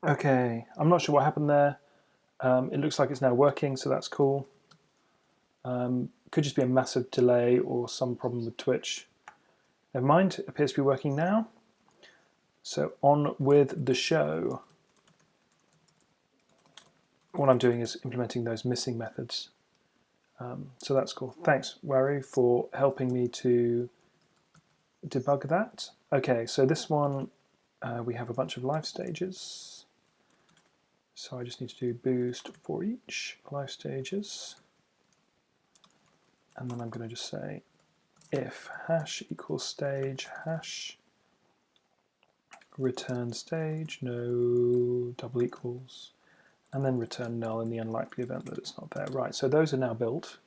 Okay, I'm not sure what happened there. It looks like it's now working, so that's cool. Could just be a massive delay or some problem with Twitch. Never mind, it appears to be working now. So on with the show. What I'm doing is implementing those missing methods. So that's cool. Thanks, Wari, for helping me to debug that. Okay, so this one, we have a bunch of life stages. So I just need to do boost for each life stages. And then I'm going to just say if hash equals stage hash return stage, no double equals, and then return null in the unlikely event that it's not there. Right, so those are now built.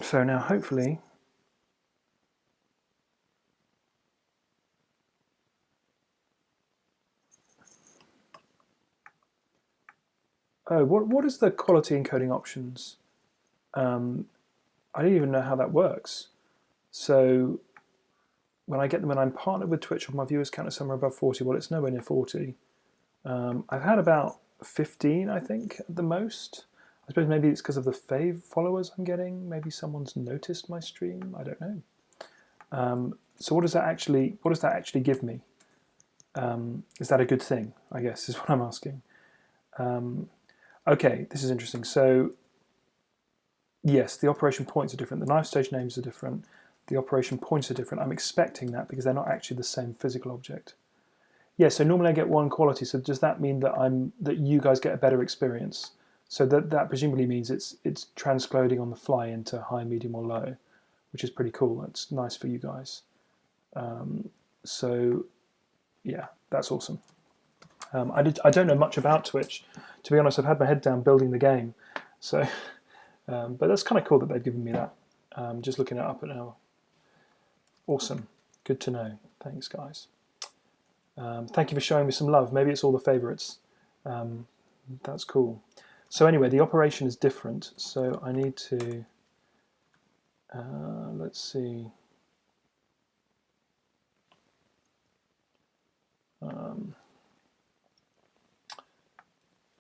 So now hopefully what is the quality encoding options? I don't even know how that works. So when I'm partnered with Twitch, my viewers count is somewhere above 40. Well, it's nowhere near 40. I've had about 15, I think, at the most. I suppose maybe it's because of the fave followers I'm getting. Maybe someone's noticed my stream. I don't know. So what does that actually give me? Is that a good thing? I guess is what I'm asking. Okay, this is interesting. So yes, the operation points are different. The knife stage names are different. The operation points are different. I'm expecting that because they're not actually the same physical object. Yeah, so normally I get one quality. So does that mean that you guys get a better experience? So that presumably means it's transcoding on the fly into high, medium, or low, which is pretty cool. That's nice for you guys. So yeah, that's awesome. I don't know much about Twitch. To be honest, I've had my head down building the game. So, but that's kind of cool that they've given me that. Just looking it up now. Awesome. Good to know. Thanks, guys. Thank you for showing me some love. Maybe it's all the favorites. That's cool. So anyway, the operation is different. So I need to, let's see.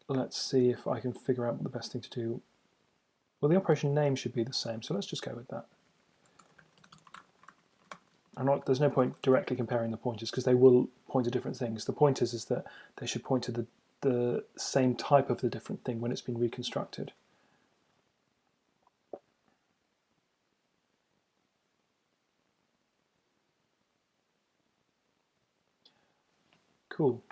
Let's see if I can figure out what the best thing to do. Well, the operation name should be the same, so let's just go with that. There's no point directly comparing the pointers because they will point to different things. The point is that they should point to the same type of the different thing when it's been reconstructed. Cool.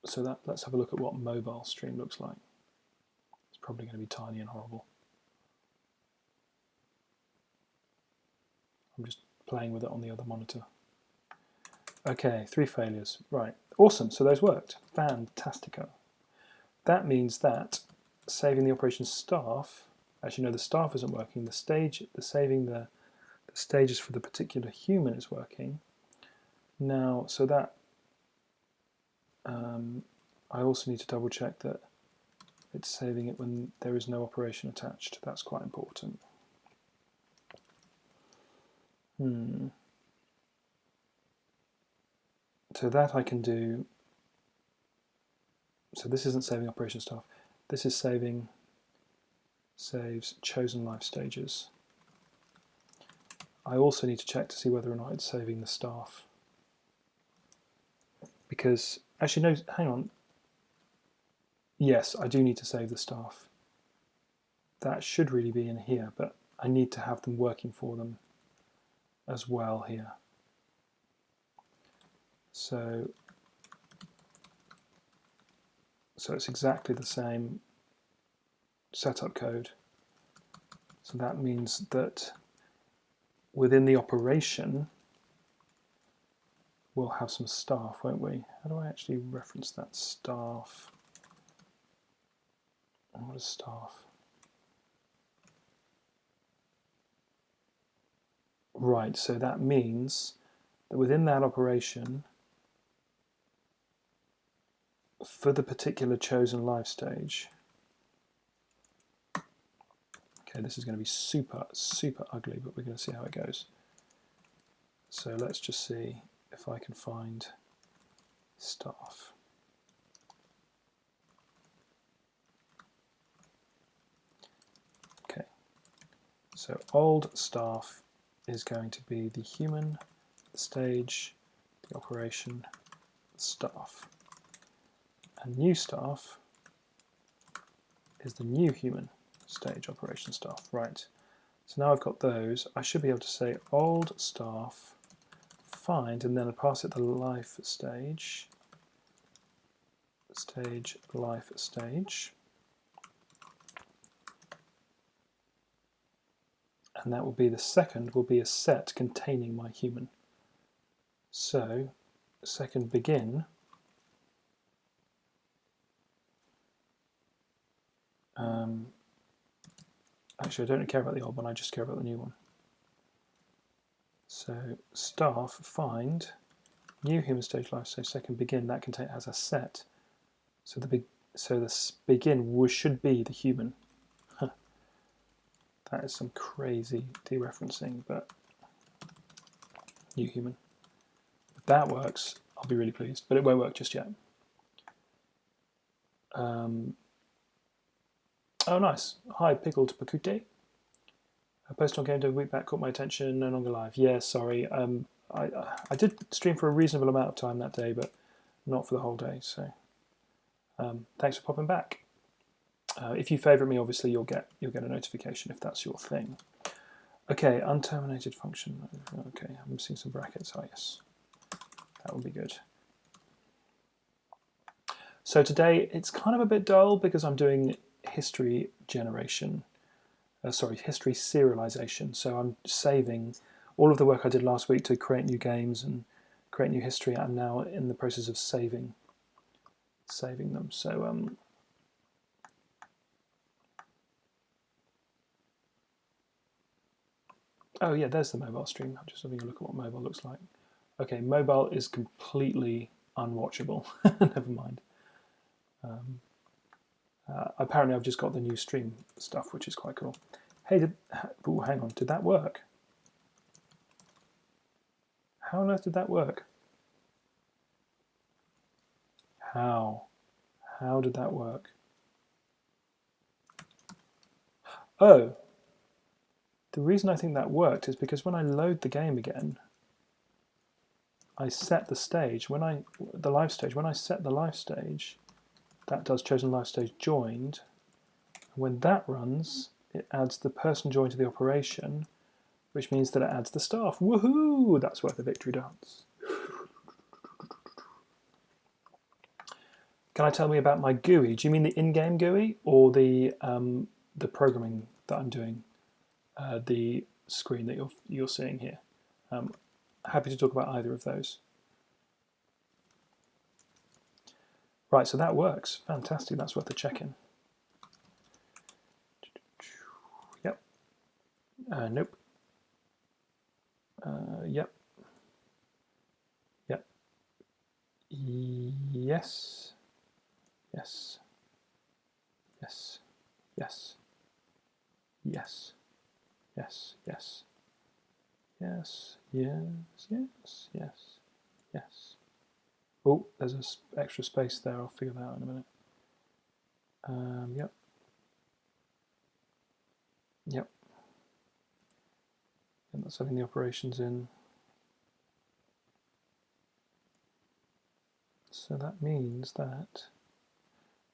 So let's have a look at what mobile stream looks like. It's probably going to be tiny and horrible. I'm just playing with it on the other monitor. Okay, 3 failures. Right, awesome. So those worked. Fantastico. That means that saving the operation staff, actually no, the staff isn't working. Saving the stages for the particular human is working. Now, so that I also need to double check that it's saving it when there is no operation attached. That's quite important. So that I can do. So this isn't saving operation staff. This is saves chosen life stages. I also need to check to see whether or not it's saving the staff. Because, actually no, hang on. Yes, I do need to save the staff. That should really be in here, but I need to have them working for them as well here. So it's exactly the same. setup code. So that means that within the operation, we'll have some staff, won't we? How do I actually reference that staff? And what is staff? Right, so that means that within that operation, for the particular chosen life stage, okay, this is going to be super, super ugly, but we're going to see how it goes. So let's just see if I can find staff. Okay, so old staff is going to be the human, the stage, the operation, the staff. And new staff is the new human, stage, operation, staff. Right, so now I've got those, I should be able to say old staff, find, and then I pass it the life stage, life stage. And that will be the second, will be a set containing my human. So, second begin, actually I don't care about the old one, I just care about the new one. So staff find new human stage life stage second begin, that has a set. So the begin should be the human. That is some crazy dereferencing, but new human. If that works, I'll be really pleased, but it won't work just yet. Oh, nice. Hi, Pickled Pakute. A post on Game Dev Week back caught my attention, no longer live. Yeah, sorry. I did stream for a reasonable amount of time that day, but not for the whole day, so thanks for popping back. If you favourite me, obviously you'll get a notification if that's your thing. Okay, unterminated function. Okay, I'm seeing some brackets. Oh yes, that would be good. So today it's kind of a bit dull because I'm doing history generation. History serialization. So I'm saving all of the work I did last week to create new games and create new history. I'm now in the process of saving them. So oh yeah, there's the mobile stream. I'm just having a look at what mobile looks like. Okay, mobile is completely unwatchable. Never mind. Apparently I've just got the new stream stuff, which is quite cool. Hey, hang on, did that work? How on earth did that work? How did that work? Oh, the reason I think that worked is because when I load the game again, I set the stage. When I set the life stage, that does chosen life stage joined. When that runs, it adds the person joined to the operation, which means that it adds the staff. Woohoo! That's worth a victory dance. Can I tell me about my GUI? Do you mean the in-game GUI or the programming that I'm doing? The screen that you're seeing here. Happy to talk about either of those. Right, so that works. Fantastic. That's worth a check-in. Yep. Nope. Yep. Yep. Yes. Yes. Yes. Yes. Yes. Yes. Yes. Yes. Yes. Yes. Yes. Yes. Oh, there's an extra space there. I'll figure that out in a minute. Yep. Yep. And that's having the operations in. So that means that,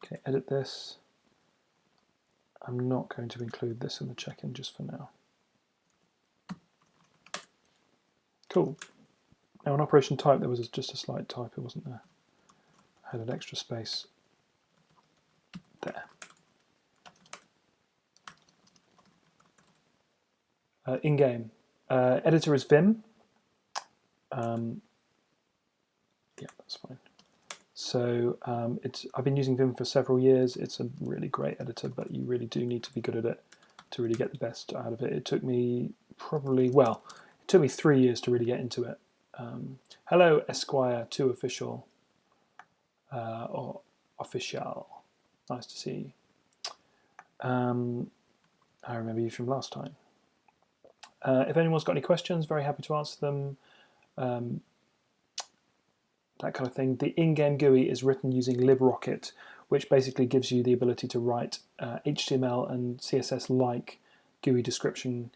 okay, edit this. I'm not going to include this in the check-in just for now. Cool. Now in operation type, there was just a slight typo, wasn't there? I had an extra space there. In-game. Editor is Vim. Yeah, that's fine. So I've been using Vim for several years. It's a really great editor, but you really do need to be good at it to really get the best out of it. It took me it took me 3 years to really get into it. Hello, Esquire 2 official or official. Nice to see you. I remember you from last time. If anyone's got any questions, very happy to answer them. That kind of thing. The in-game GUI is written using LibRocket, which basically gives you the ability to write HTML and CSS-like GUI description,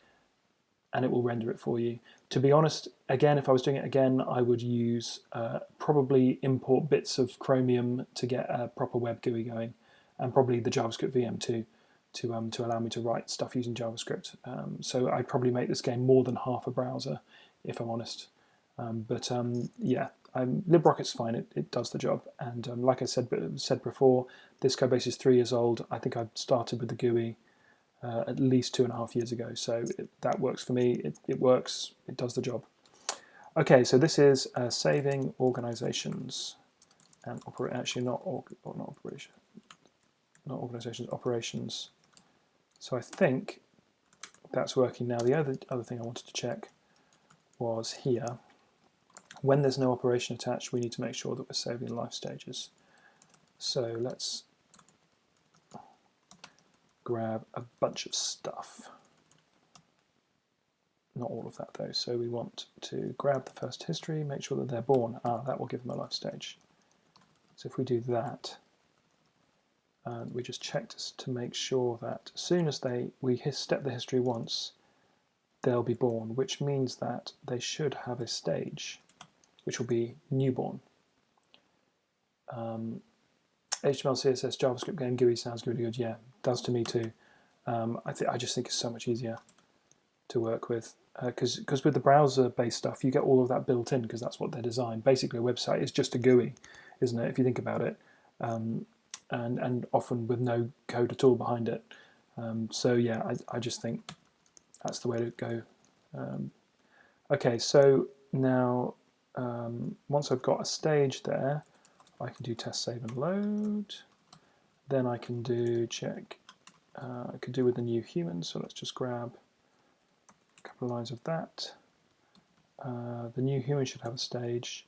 and it will render it for you. To be honest, again, if I was doing it again, I would use probably import bits of Chromium to get a proper web GUI going, and probably the JavaScript VM too, to allow me to write stuff using JavaScript. So I'd probably make this game more than half a browser, if I'm honest. Yeah, LibRocket's fine. It does the job. And like I said before, this code base is 3 years old. I think I started with the GUI at least 2.5 years ago. So that works for me. It works. It does the job. Okay, so this is saving organizations and operations. So I think that's working now. The other thing I wanted to check was here. When there's no operation attached, we need to make sure that we're saving life stages. So let's grab a bunch of stuff. Not all of that though. So we want to grab the first history, make sure that they're born. That will give them a life stage. So if we do that, and we just check to make sure that as soon as we step the history once, they'll be born, which means that they should have a stage, which will be newborn. HTML, CSS, JavaScript game GUI sounds really good. Yeah, does to me too. I just think it's so much easier to work with because with the browser-based stuff, you get all of that built in because that's what they're designed. Basically, a website is just a GUI, isn't it? If you think about it, and often with no code at all behind it. So yeah, I just think that's the way to go. Okay, so now once I've got a stage there, I can do test, save, and load. Then I can do check. I could do with the new human. So let's just grab a couple of lines of that. The new human should have a stage,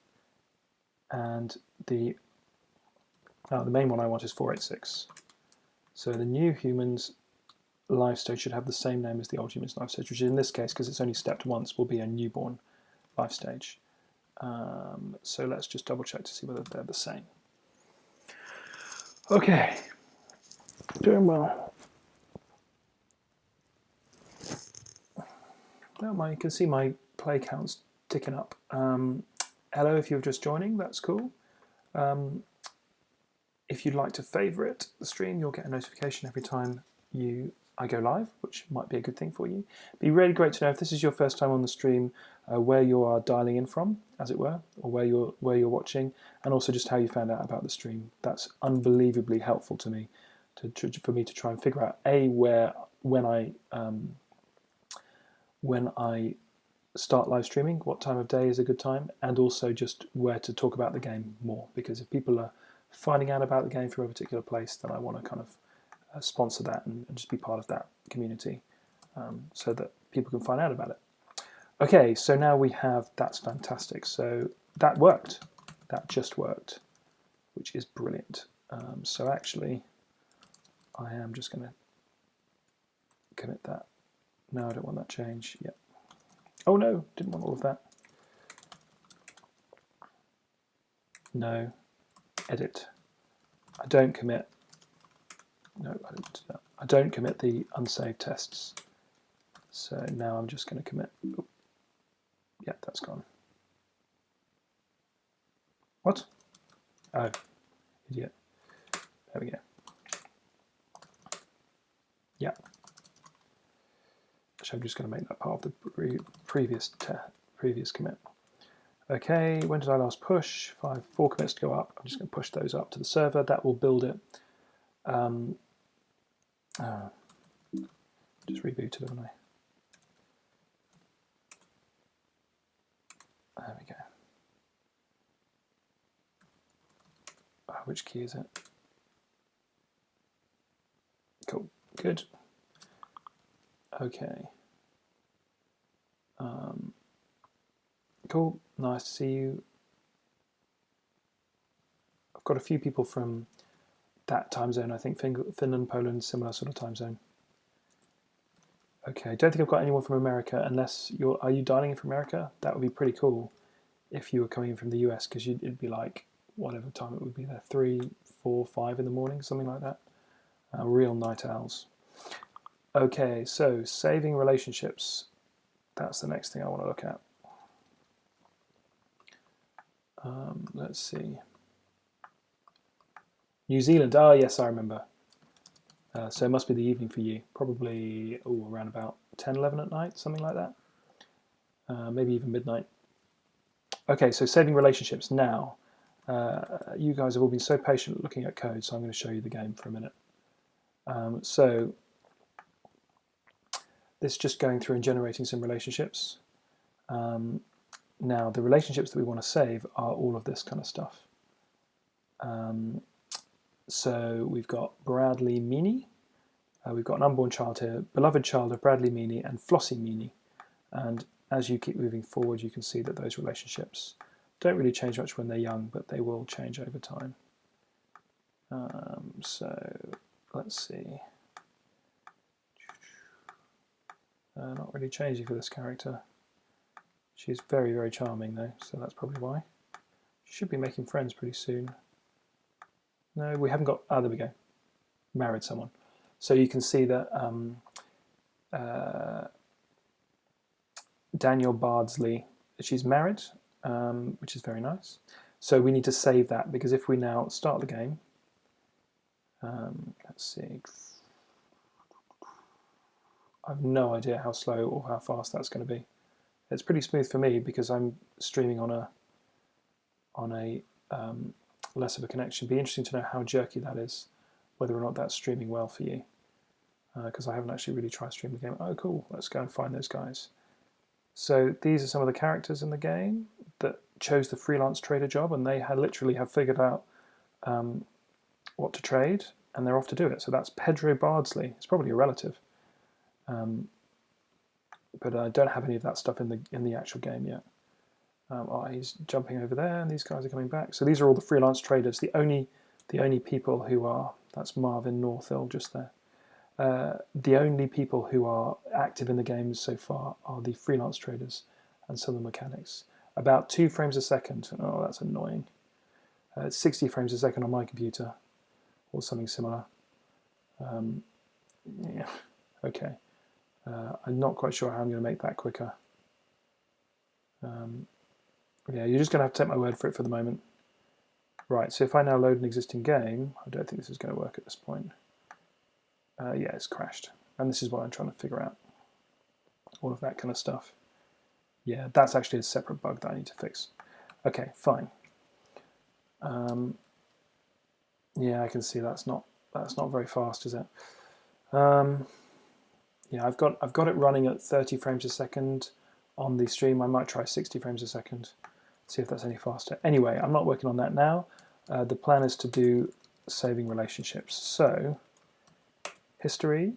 and the main one I want is 486. So the new human's life stage should have the same name as the old human's life stage, which in this case, because it's only stepped once, will be a newborn life stage. So let's just double check to see whether they're the same. Okay, doing well. Well, you can see my play counts ticking up. Hello, if you're just joining, that's cool. If you'd like to favourite the stream, you'll get a notification every time I go live, which might be a good thing for you. It'd be really great to know if this is your first time on the stream, where you are dialing in from, as it were, or where you're watching, and also just how you found out about the stream. That's unbelievably helpful to me, for me to try and figure out when I start live streaming, what time of day is a good time, and also just where to talk about the game more. Because if people are finding out about the game from a particular place, then I want to kind of sponsor that and just be part of that community, so that people can find out about it. Okay, so now we have, that's fantastic. So that worked. That just worked, which is brilliant. So actually, I am just going to commit that. No, I don't want that change. Yeah. Oh no, didn't want all of that. No. Edit. I don't commit. No, I didn't do that. I don't commit the unsaved tests. So now I'm just going to commit. Oh. Yeah, that's gone. What? Oh, idiot. There we go. Yeah. So I'm just going to make that part of the previous commit. Okay, when did I last push? 4 commits to go up. I'm just going to push those up to the server. That will build it. Just rebooted, haven't I? There we go. Which key is it? Cool. Good. Okay. Cool. Nice to see you. I've got a few people from that time zone. I think Finland, Poland, similar sort of time zone. Okay. Don't think I've got anyone from America unless you're. Are you dialing in from America? That would be pretty cool if you were coming in from the US, because it'd be like whatever time it would be there, 3, 4, 5 in the morning, something like that. Real night owls. Okay, so saving relationships. That's the next thing I want to look at. Let's see. New Zealand. Ah, yes, I remember. So it must be the evening for you. Probably around about 10, 11 at night, something like that. Maybe even midnight. Okay, so saving relationships. Now, you guys have all been so patient looking at code, so I'm going to show you the game for a minute. So this is just going through and generating some relationships. Now, the relationships that we want to save are all of this kind of stuff. So we've got Bradley Meany. We've got an unborn child here, beloved child of Bradley Meany and Flossie Meany. And as you keep moving forward, you can see that those relationships don't really change much when they're young, but they will change over time. So let's see. Not really changing for this character. She's very, very charming though, so that's probably why. She should be making friends pretty soon. No, we haven't got, there we go. Married someone. So you can see that Daniel Bardsley, she's married, which is very nice. So we need to save that, because if we now start the game, let's see. I have no idea how slow or how fast that's going to be. It's pretty smooth for me because I'm streaming on a less of a connection. It'd be interesting to know how jerky that is, whether or not that's streaming well for you, because I haven't actually really tried streaming the game. Oh, cool. Let's go and find those guys. So these are some of the characters in the game that chose the freelance trader job, and they literally have figured out what to trade, and they're off to do it. So that's Pedro Bardsley. It's probably a relative. But I don't have any of that stuff in the actual game yet. He's jumping over there, and these guys are coming back. So these are all the freelance traders. The only people who are, that's Marvin Northill just there. The only people who are active in the game so far are the freelance traders and some of the mechanics. About 2 frames a second. Oh, that's annoying. It's 60 frames a second on my computer, or something similar. Yeah, okay. I'm not quite sure how I'm going to make that quicker. Yeah, you're just going to have to take my word for it for the moment. Right, so if I now load an existing game, I don't think this is going to work at this point. Yeah, it's crashed. And this is what I'm trying to figure out. All of that kind of stuff. Yeah, that's actually a separate bug that I need to fix. Okay, fine. Yeah, I can see that's not very fast, is it? Yeah, I've got it running at 30 frames a second on the stream. I might try 60 frames a second, see if that's any faster. Anyway, I'm not working on that now. The plan is to do saving relationships. So, history.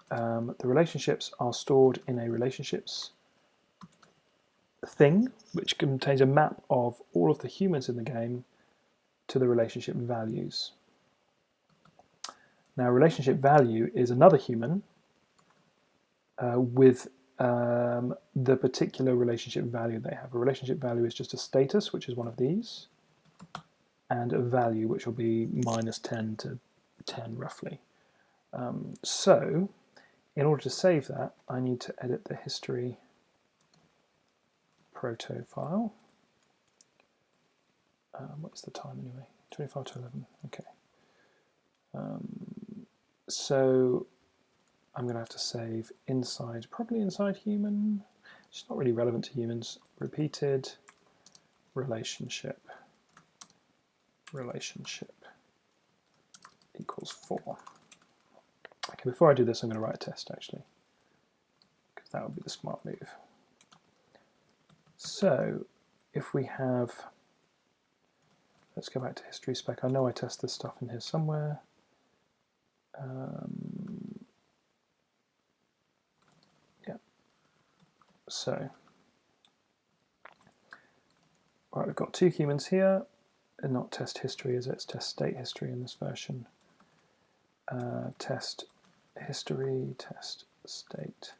The relationships are stored in a relationships thing, which contains a map of all of the humans in the game to the relationship values. Now, relationship value is another human with the particular relationship value they have. A relationship value is just a status, which is one of these, and a value, which will be -10 to 10, roughly. So, in order to save that, I need to edit the history proto file. What's the time anyway? 25 to 11, okay. So I'm going to have to save inside, probably inside human. It's not really relevant to humans. Repeated relationship equals 4. Okay, before I do this, I'm going to write a test actually, because that would be the smart move. So if we have, let's go back to history spec. I know I test this stuff in here somewhere. Yeah. So, right, we've got 2 humans here, and not test history, is it? It's test state history in this version. Test history, test state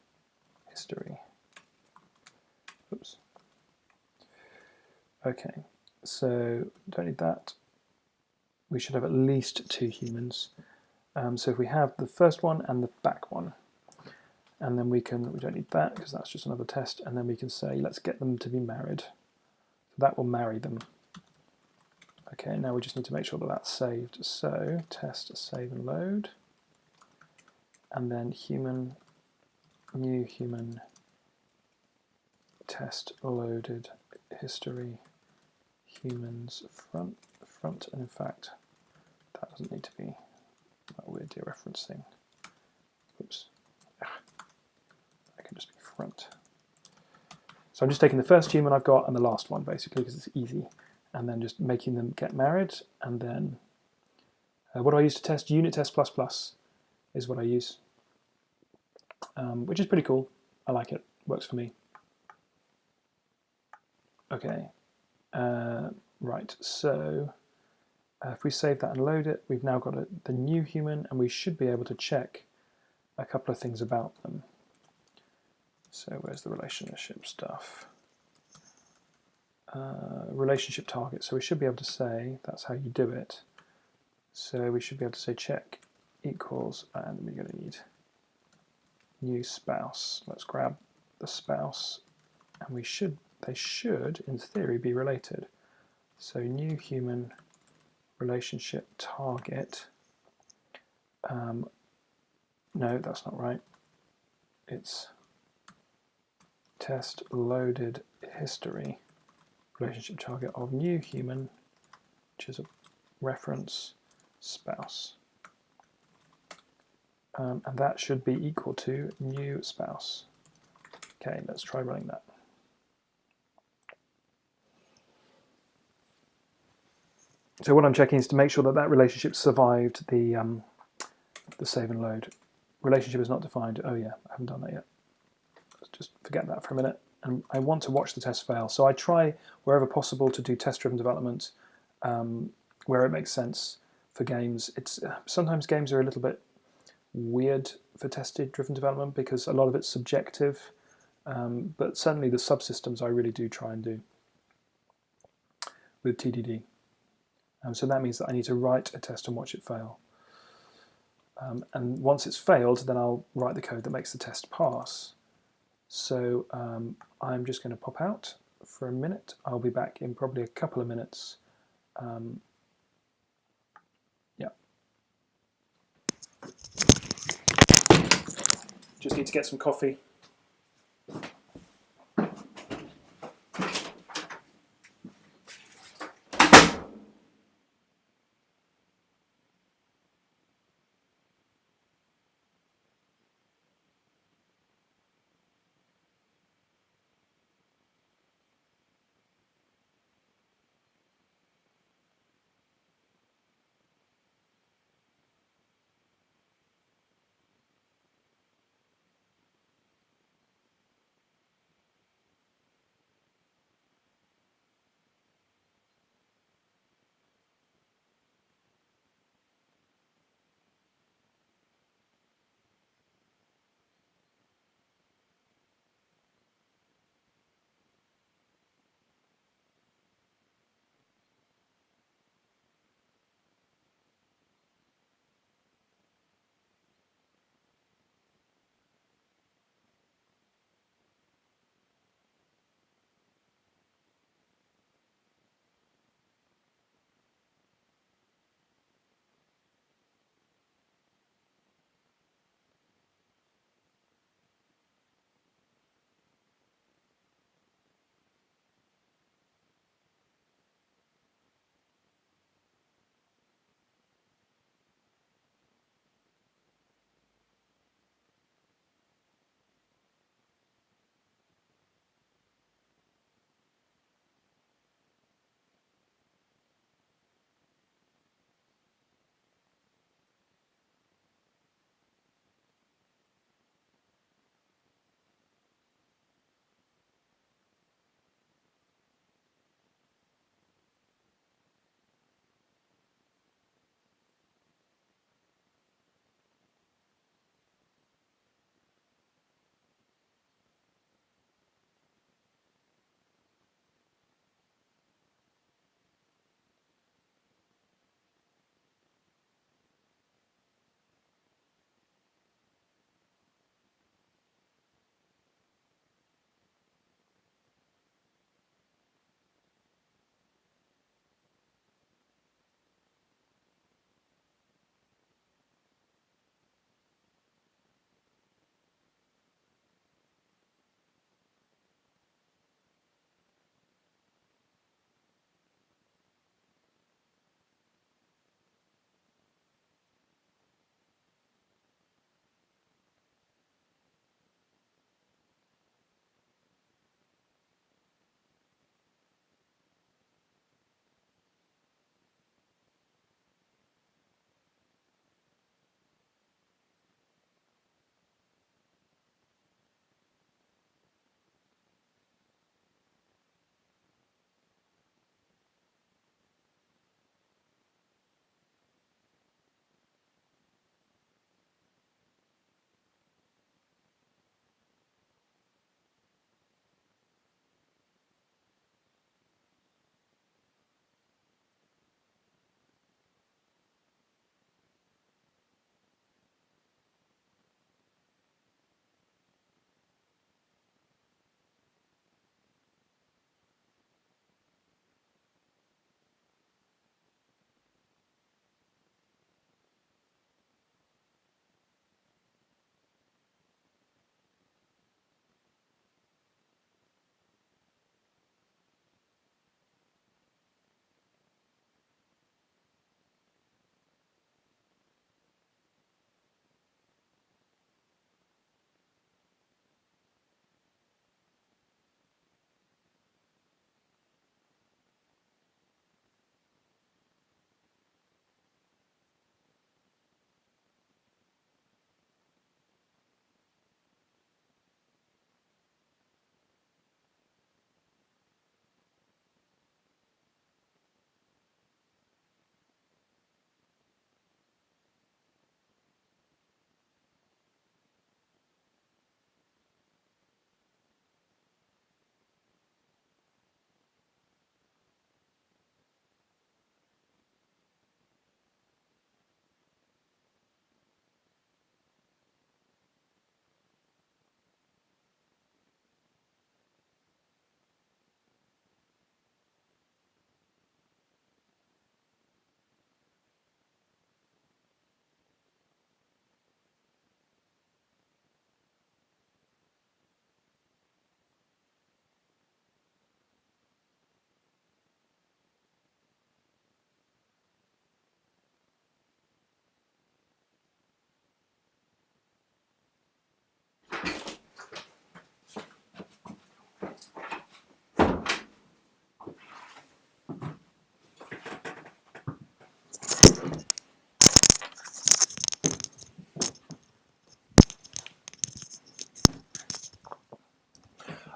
history. Oops. Okay, so don't need that. We should have at least 2 humans. So if we have the first one and the back one, and then we don't need that because that's just another test, and then we can say, let's get them to be married. So that will marry them. Okay, now we just need to make sure that that's saved. So test, save and load, and then human, new human, test loaded history, humans front, and in fact, that doesn't need to be that weird dereferencing. Oops. That can just be front. So I'm just taking the first human I've got and the last one basically because it's easy, and then just making them get married. And then what do I use to test? Unit test plus is what I use, which is pretty cool. I like it. Works for me. Okay. Right. So if we save that and load it, we've now got the new human, and we should be able to check a couple of things about them. So where's the relationship stuff? Relationship target. So we should be able to say that's how you do it. So we should be able to say check equals, and we're going to need new spouse. Let's grab the spouse, and they should in theory be related. So new human relationship target. No, that's not right. It's test loaded history relationship target of new human, which is a reference spouse. And that should be equal to new spouse. Okay, let's try running that. So what I'm checking is to make sure that that relationship survived the save and load. Relationship is not defined. Oh yeah, I haven't done that yet. Let's just forget that for a minute. And I want to watch the test fail. So I try wherever possible to do test-driven development where it makes sense for games. It's sometimes games are a little bit weird for test-driven development because a lot of it's subjective. But certainly the subsystems I really do try and do with TDD. So that means that I need to write a test and watch it fail. And once it's failed, then I'll write the code that makes the test pass. So I'm just going to pop out for a minute. I'll be back in probably a couple of minutes. Yeah. Just need to get some coffee.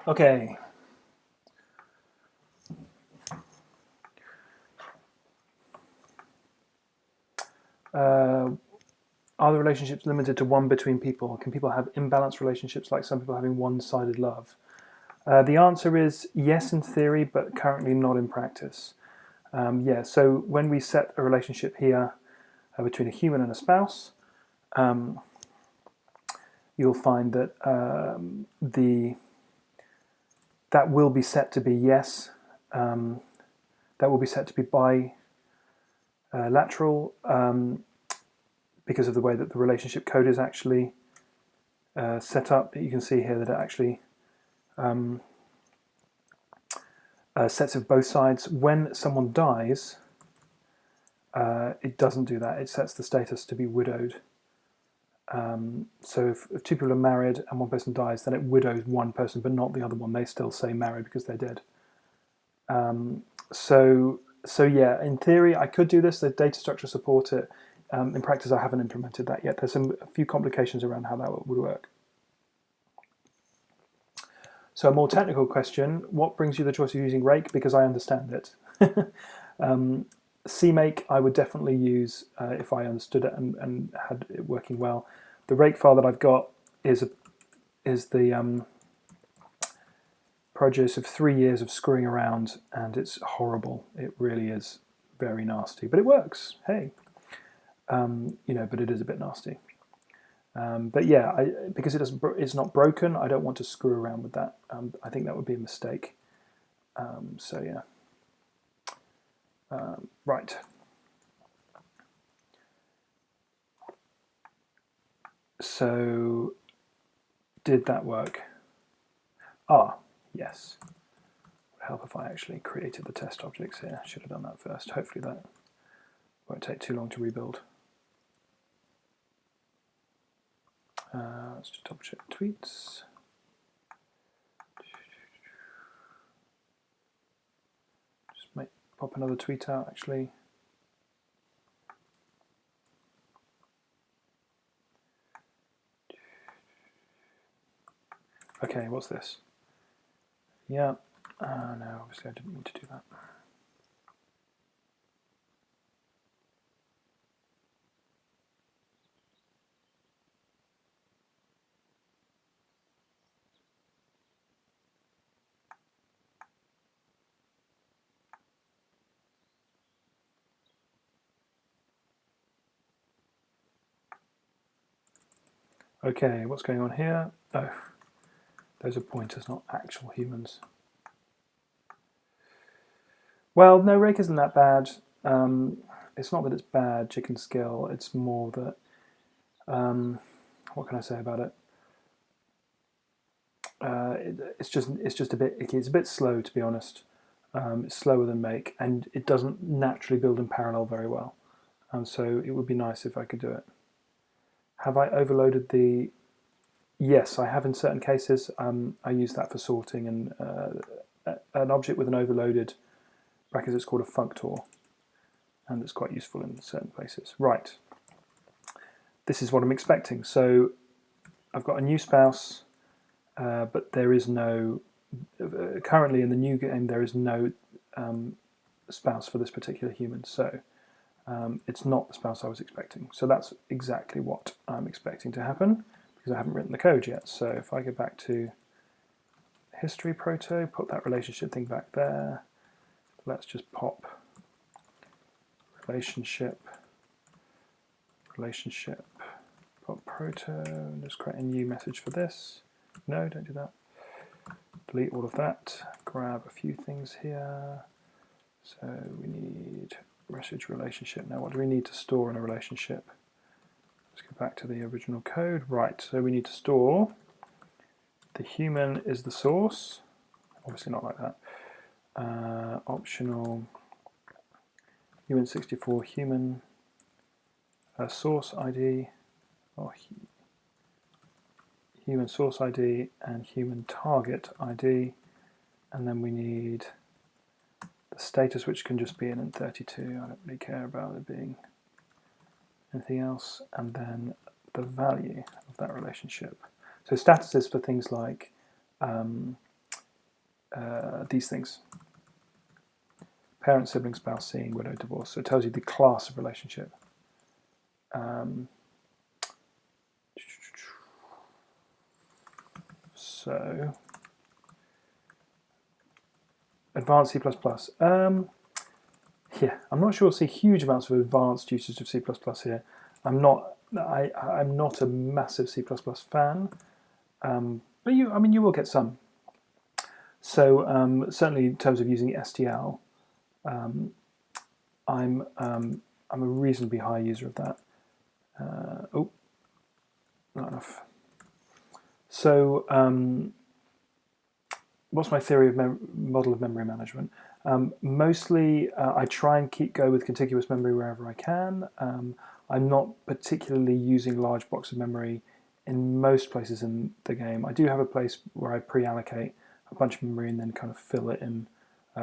Okay. Are the relationships limited to one between people? Can people have imbalanced relationships like some people having one-sided love? The answer is yes in theory, but currently not in practice. Yeah, so when we set a relationship here between a human and a spouse, you'll find that that will be set to be yes. That will be set to be bilateral because of the way that the relationship code is actually set up. You can see here that it actually sets of both sides. When someone dies, it doesn't do that. It sets the status to be widowed. So if two people are married and one person dies, then it widows one person but not the other one. They still say married because they're dead. So yeah, in theory, I could do this. The data structure support it. In practice, I haven't implemented that yet. There's a few complications around how that would work. So a more technical question, what brings you the choice of using Rake? Because I understand it. CMake I would definitely use if I understood it and had it working well. The Rake file that I've got is the produce of 3 years of screwing around, and it's horrible. It really is very nasty, but it works. Hey, but it is a bit nasty. But yeah, because it's not broken, I don't want to screw around with that. I think that would be a mistake. So yeah. Right. So did that work? Yes. It would help if I actually created the test objects here. Should have done that first. Hopefully that won't take too long to rebuild. Let's just double check tweets. Just pop another tweet out actually. Okay, what's this? Yeah, no, obviously I didn't mean to do that. Okay, what's going on here? Oh, those are pointers, not actual humans. Well, no, Rake isn't that bad. It's not that it's bad, chicken skill. It's more that, what can I say about it? It's just a bit icky. It's a bit slow, to be honest. It's slower than Make, and it doesn't naturally build in parallel very well. So it would be nice if I could do it. Have I overloaded the? Yes, I have in certain cases. I use that for sorting, and an object with an overloaded brackets, it's called a functor, and it's quite useful in certain places. Right. This is what I'm expecting. So I've got a new spouse, but there is no, currently in the new game, there is no spouse for this particular human. So it's not the spouse I was expecting. So that's exactly what I'm expecting to happen because I haven't written the code yet. So if I go back to history proto, put that relationship thing back there. Let's just pop relationship, pop proto, and just create a new message for this. No, don't do that. Delete all of that. Grab a few things here. So we need message relationship. Now, what do we need to store in a relationship? Let's go back to the original code. Right, so we need to store the human is the source. Obviously not like that. Optional human64 human source ID, or human source ID and human target ID, and then we need the status, which can just be an int32. I don't really care about it being anything else, and then the value of that relationship. So status is for things like these things. Parent, sibling, spouse, seeing, widow, divorce. So it tells you the class of relationship. So advanced C++. Yeah, I'm not sure we'll see huge amounts of advanced usage of C++ here. I'm not a massive C++ fan, but you will get some. So certainly in terms of using STL, I'm a reasonably high user of that. Oh, not enough. So what's my theory of model of memory management? Mostly, I try and go with contiguous memory wherever I can. I'm not particularly using large blocks of memory in most places in the game. I do have a place where I pre-allocate a bunch of memory and then kind of fill it in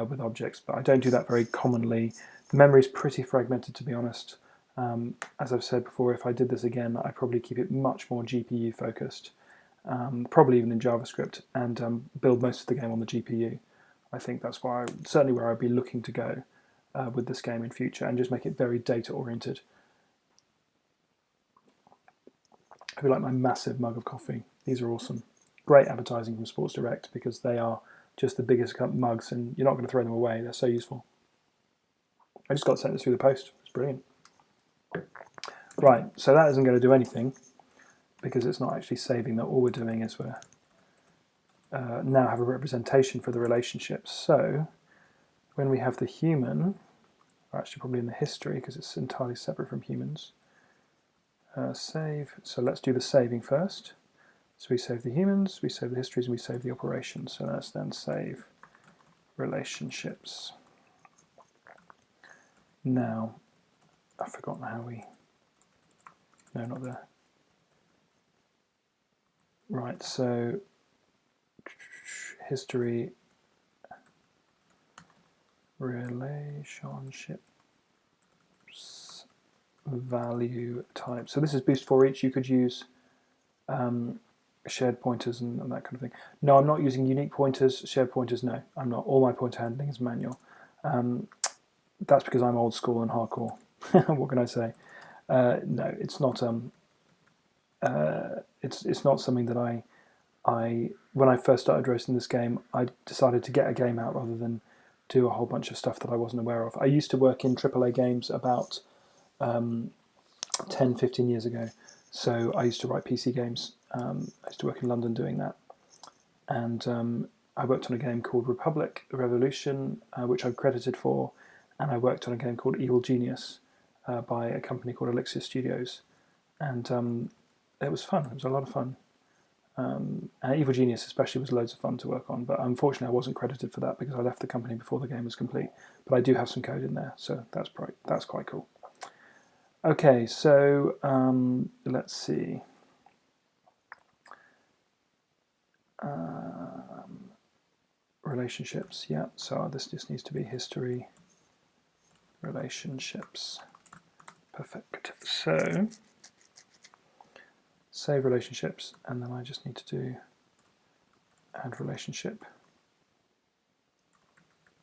with objects, but I don't do that very commonly. The memory is pretty fragmented, to be honest. As I've said before, if I did this again, I'd probably keep it much more GPU focused, probably even in JavaScript, and build most of the game on the GPU. I think that's certainly where I'd be looking to go with this game in future, and just make it very data oriented. I feel like my massive mug of coffee. These are awesome. Great advertising from Sports Direct, because they are just the biggest mugs, and you're not going to throw them away. They're so useful. I just got sent this through the post. It's brilliant. Right, so that isn't going to do anything because it's not actually saving that. All we're doing is we're now have a representation for the relationships. So when we have the human, or actually probably in the history because it's entirely separate from humans, save. So let's do the saving first. So we save the humans, we save the histories, and we save the operations. So let's then save relationships. Now, I've forgotten how we... No, not there. Right, so history, relationships, value type. So this is boost for each. You could use shared pointers and that kind of thing. No, I'm not using unique pointers. Shared pointers, no, I'm not. All my pointer handling is manual. That's because I'm old school and hardcore. What can I say? No, it's not. It's not something that when I first started roasting this game, I decided to get a game out rather than do a whole bunch of stuff that I wasn't aware of. I used to work in AAA games about 10, 15 years ago. So I used to write PC games. I used to work in London doing that. And I worked on a game called Republic Revolution, which I'm credited for. And I worked on a game called Evil Genius by a company called Elixir Studios. And it was fun. It was a lot of fun. And Evil Genius especially was loads of fun to work on. But unfortunately, I wasn't credited for that because I left the company before the game was complete. But I do have some code in there, so that's quite cool. Okay, so let's see. Relationships, yeah. So this just needs to be history, relationships. Perfect. So save relationships, and then I just need to do add relationship.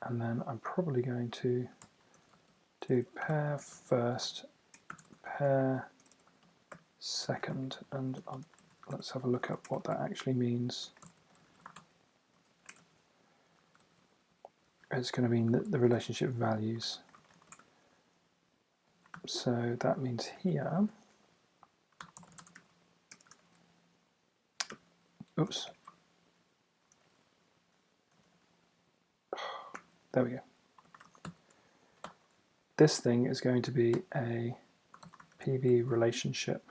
And then I'm probably going to do pair first, pair second, and let's have a look at what that actually means. It's going to mean that the relationship values. So that means here, oops, there we go. This thing is going to be a PV relationship.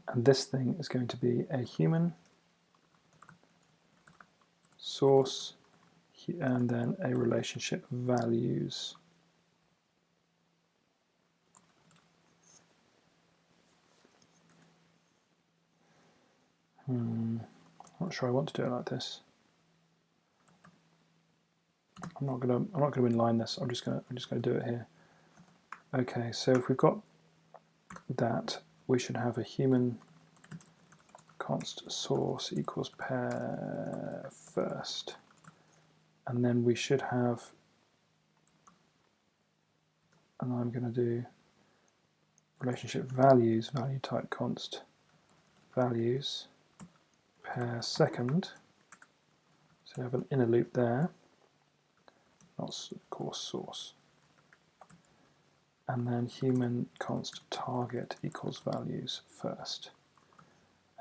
And this thing is going to be a human source and then a relationship values. Not sure I want to do it like this. I'm not gonna inline this. I'm just gonna do it here. Okay, so if we've got that, we should have a human const source equals pair first. And then we should have, and I'm going to do relationship values, value type const values, pair second. So we have an inner loop there, not of course source. And then human const target equals values first.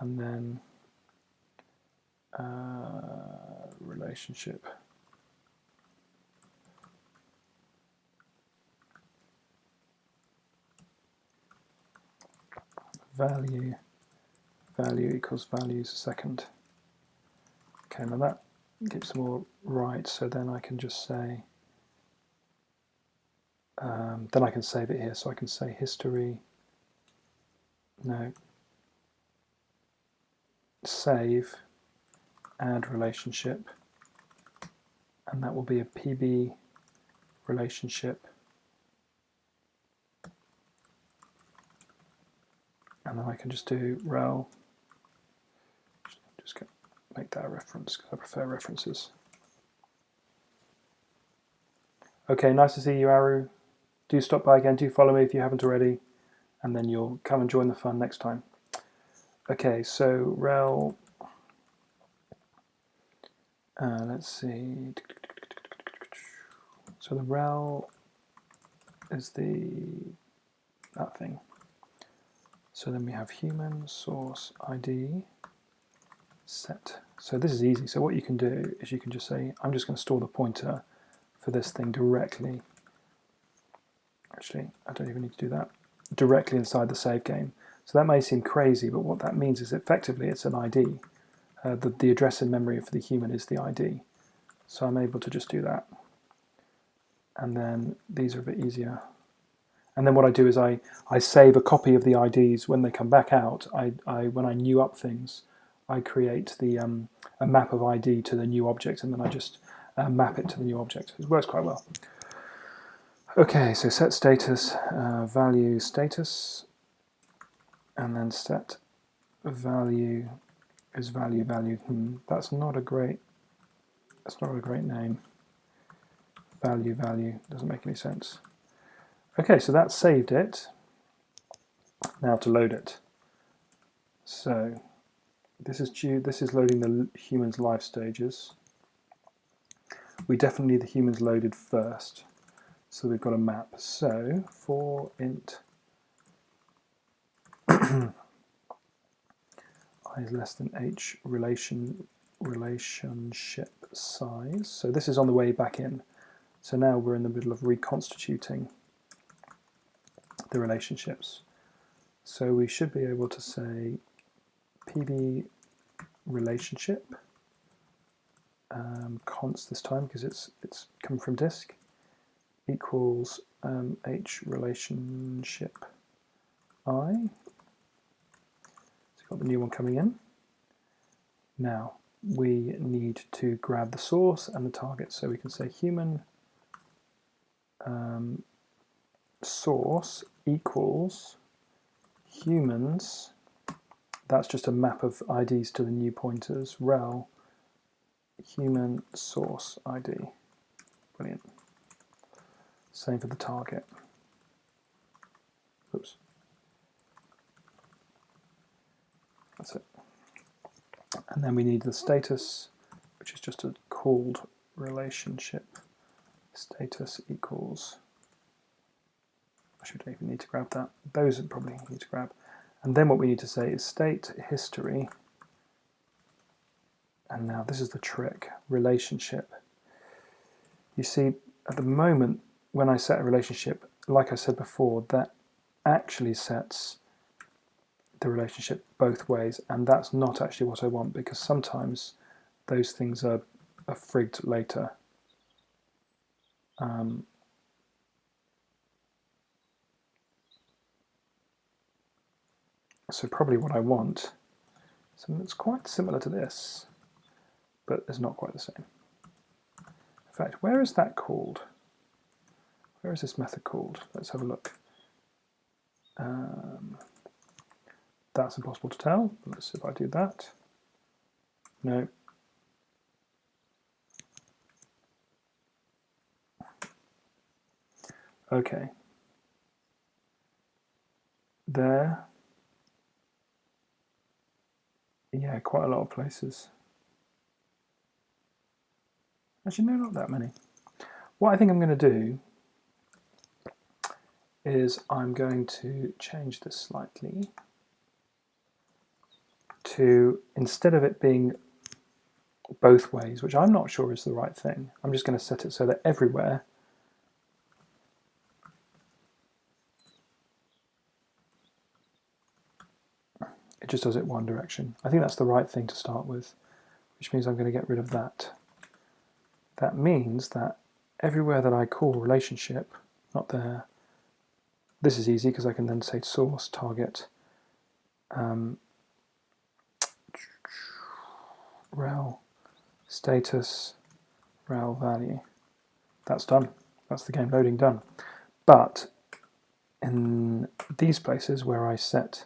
And then relationship value equals values second. Okay, now that gives them all right, so then I can just say, then I can save it here, so I can say history, no, save, add relationship, and that will be a PB relationship, and then I can just do rel, just make that a reference because I prefer references. Okay, nice to see you, Aru. Do stop by again, do follow me if you haven't already, and then you'll come and join the fun next time. Okay, so rel, let's see, so the rel is that thing. So then we have human source ID set. So this is easy. So what you can do is you can just say, I'm just going to store the pointer for this thing directly. Actually, I don't even need to do that. Directly inside the save game. So that may seem crazy, but what that means is effectively it's an ID. The address in memory for the human is the ID. So I'm able to just do that. And then these are a bit easier. And then what I do is I save a copy of the IDs when they come back out. When I new up things, I create a map of ID to the new object, and then I just map it to the new object. It works quite well. Okay, so set status, value status, and then set value is value. That's not a great name. Value doesn't make any sense. Okay, so that saved it. Now to load it. So this is loading the human's life stages. We definitely need the humans loaded first. So we've got a map. So for int I is less than h relationship size. So this is on the way back in. So now we're in the middle of reconstituting the relationships. So we should be able to say PB relationship const this time because it's coming from disk equals h relationship I. So we've got the new one coming in. Now we need to grab the source and the target. So we can say human source equals humans. That's just a map of IDs to the new pointers. Rel human source ID. Brilliant. Same for the target. Oops. That's it. And then we need the status, which is just a called relationship. Status equals, I should even need to grab that. Those would probably need to grab. And then what we need to say is state history. And now this is the trick, relationship. You see, at the moment, when I set a relationship, like I said before, that actually sets the relationship both ways, and that's not actually what I want, because sometimes those things are frigged later. So probably what I want, something that's quite similar to this, but it's not quite the same. In fact, where is that called? Where is this method called? Let's have a look. That's impossible to tell. Let's see if I do that. No. Okay. There. Yeah, quite a lot of places. Actually, no, not that many. What I think I'm going to do is I'm going to change this slightly to, instead of it being both ways, which I'm not sure is the right thing, I'm just going to set it so that everywhere it just does it one direction. I think that's the right thing to start with, which means I'm going to get rid of that. That means that everywhere that I call relationship, not there, this is easy because I can then say source, target, rel, status, rel value. That's done. That's the game loading done. But in these places where I set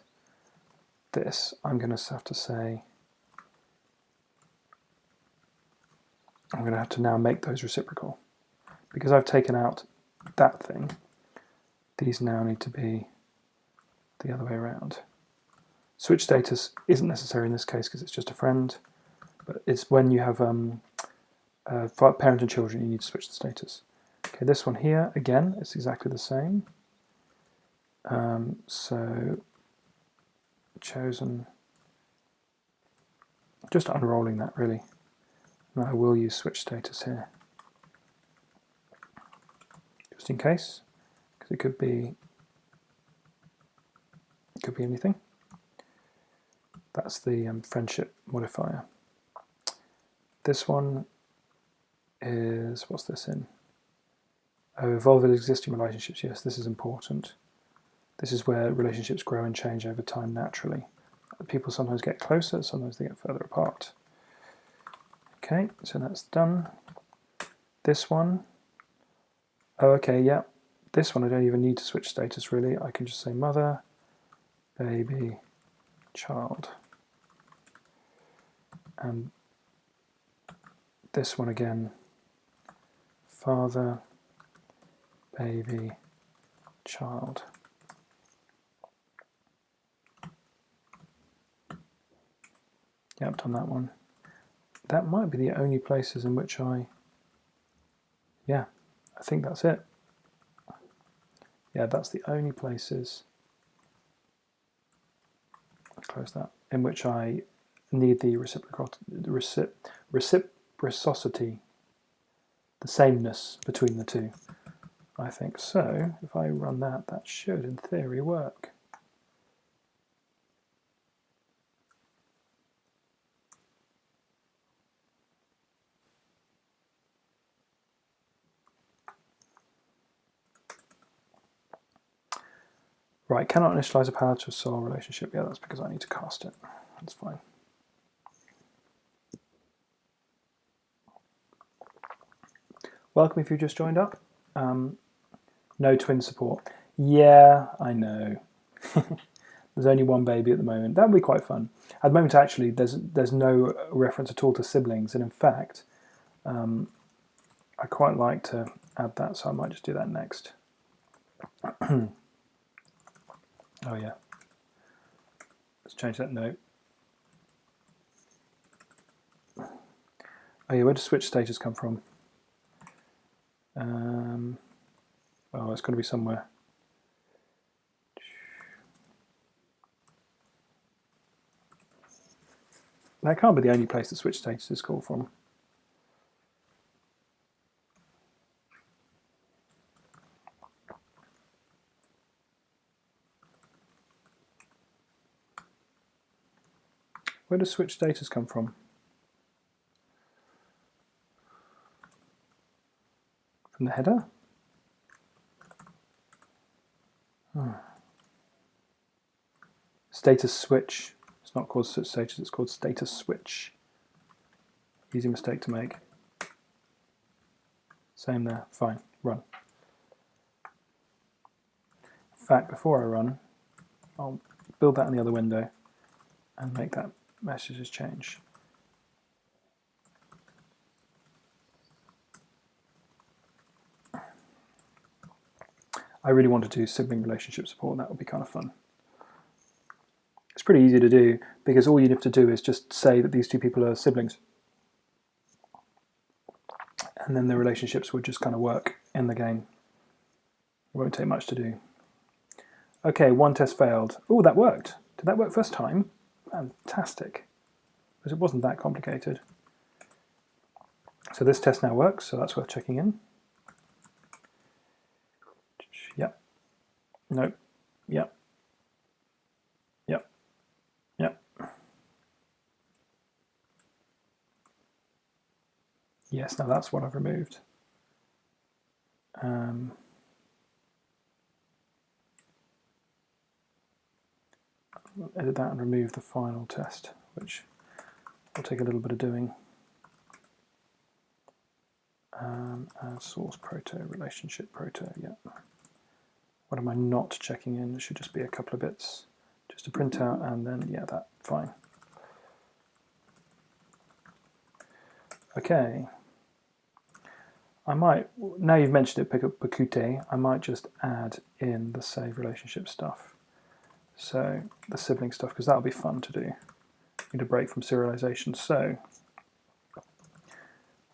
this, I'm going to have to say, I'm going to have to now make those reciprocal. Because I've taken out that thing, these now need to be the other way around. Switch status isn't necessary in this case because it's just a friend, but it's when you have parent and children, you need to switch the status. Okay, this one here, again, it's exactly the same. So chosen, just unrolling that really. And I will use switch status here, just in case, because it could be anything. That's the friendship modifier. This one is, what's this in? Oh, evolve existing relationships. Yes, this is important. This is where relationships grow and change over time naturally. People sometimes get closer, sometimes they get further apart. Okay, so that's done. This one, oh, okay, yeah. This one I don't even need to switch status really. I can just say mother, baby, child. And this one again, father, baby, child. Yeah, I've done that one. That might be the only places in which I think that's it. Yeah, that's the only places, close that, in which I need the reciprocity, the sameness between the two, I think. So if I run that, that should in theory work. Right, cannot initialize a power to a soul relationship. Yeah, that's because I need to cast it. That's fine. Welcome if you just joined up. No twin support. Yeah, I know. There's only one baby at the moment. That would be quite fun. At the moment, actually, there's no reference at all to siblings, and in fact, I quite like to add that, so I might just do that next. Oh yeah. Let's change that note. Oh yeah, where does switch status come from? Oh, it's going to be somewhere. That can't be the only place that switch status is called from. Where does switch status come from? From the header? Oh. Status switch. It's not called switch status, it's called status switch. Easy mistake to make. Same there, fine, run. In fact, before I run, I'll build that in the other window and make that messages change. I really want to do sibling relationship support. That would be kind of fun. It's pretty easy to do because all you have to do is just say that these two people are siblings. And then the relationships would just kind of work in the game. It won't take much to do. Okay, one test failed. Oh, that worked. Did that work first time? Fantastic. Because it wasn't that complicated. So this test now works, so that's worth checking in. Yep. Nope. Yep. Yep. Yep. Yes, now that's what I've removed. Edit that and remove the final test, which will take a little bit of doing. Add source proto, relationship proto, yeah. What am I not checking in? It should just be a couple of bits just to print out, and then, yeah, that, fine. Okay. I might, now you've mentioned it, pick up Bakute, I might just add in the save relationship stuff. So the sibling stuff, because that'll be fun to do. Need a break from serialization. So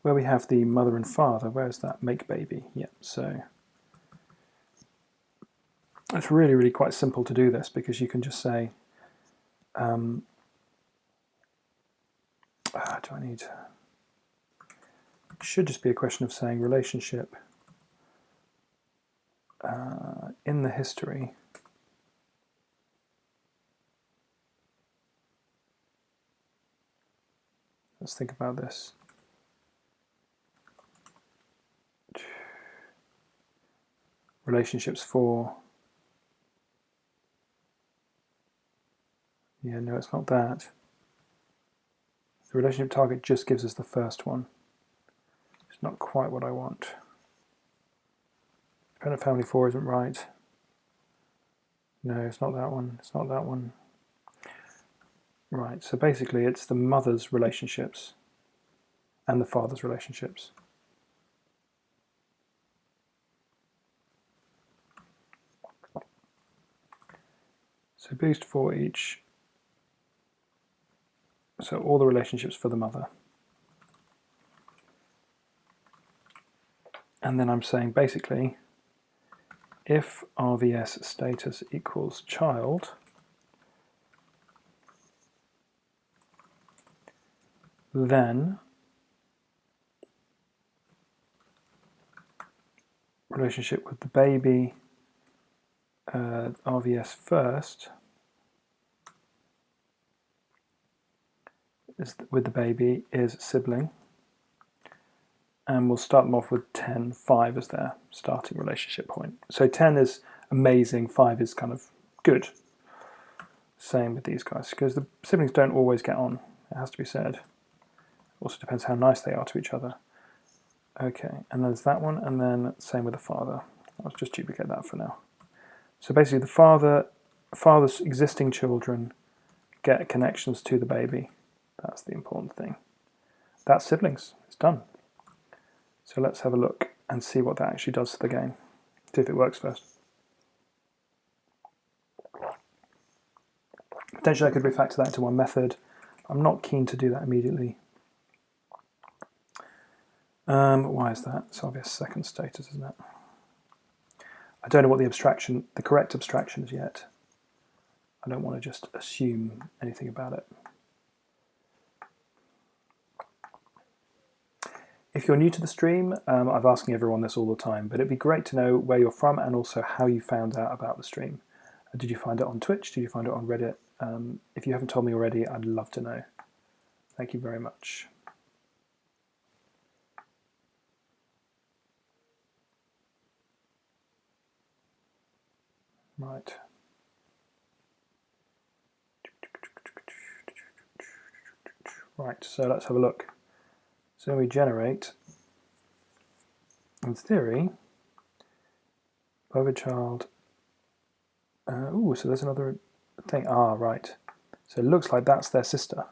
where we have the mother and father, where's that make baby? Yep, so it's really, really quite simple to do this because you can just say, do I need, it should just be a question of saying relationship in the history. Let's think about this. Relationships for, yeah, no, it's not that. The relationship target just gives us the first one. It's not quite what I want. Dependent family 4 isn't right. No, it's not that one. It's not that one. Right, so basically it's the mother's relationships and the father's relationships. So boost for each, so all the relationships for the mother. And then I'm saying basically, if RVS status equals child, then relationship with the baby, RVS first, is with the baby is sibling, and we'll start them off with 10, 5 as their starting relationship point. So 10 is amazing, 5 is kind of good. Same with these guys, because the siblings don't always get on, it has to be said. Also depends how nice they are to each other. Okay, and there's that one, and then same with the father. I'll just duplicate that for now. So basically the father's existing children get connections to the baby. That's the important thing. That's siblings, it's done. So let's have a look and see what that actually does to the game. See if it works first. Potentially I could refactor that into one method. I'm not keen to do that immediately. Why is that? It's obvious second status, isn't it? I don't know what the correct abstraction is yet. I don't want to just assume anything about it. If you're new to the stream, I'm asking everyone this all the time, but it'd be great to know where you're from and also how you found out about the stream. Did you find it on Twitch? Did you find it on Reddit? If you haven't told me already, I'd love to know. Thank you very much. Right. Right, so let's have a look. So we generate, in theory, above a child. So there's thing. Ah, right. So it looks like that's their sister.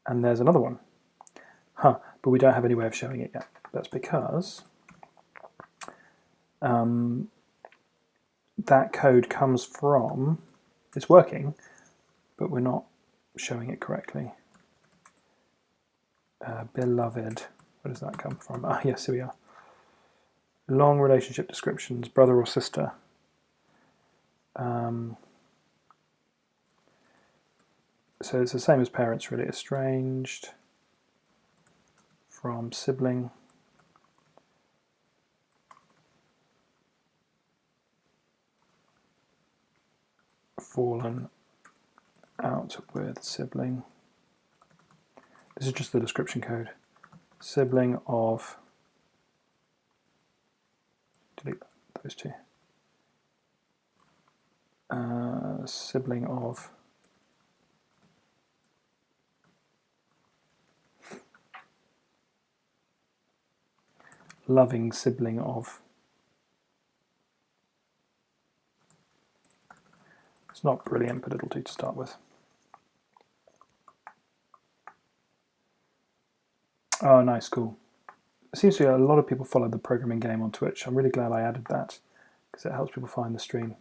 And there's another one. Huh, but we don't have any way of showing it yet. That's because that code comes from, it's working, but we're not showing it correctly. Beloved, where does that come from? Ah, yes, here we are. Long relationship descriptions, brother or sister. So it's the same as parents, really. Estranged from sibling. Fallen out with sibling. This is just the description code. Sibling of, delete those two. Sibling of loving sibling of. It's not brilliant, but it'll do to start with. Oh, nice, cool. It seems to be a lot of people follow the programming game on Twitch. I'm really glad I added that because it helps people find the stream.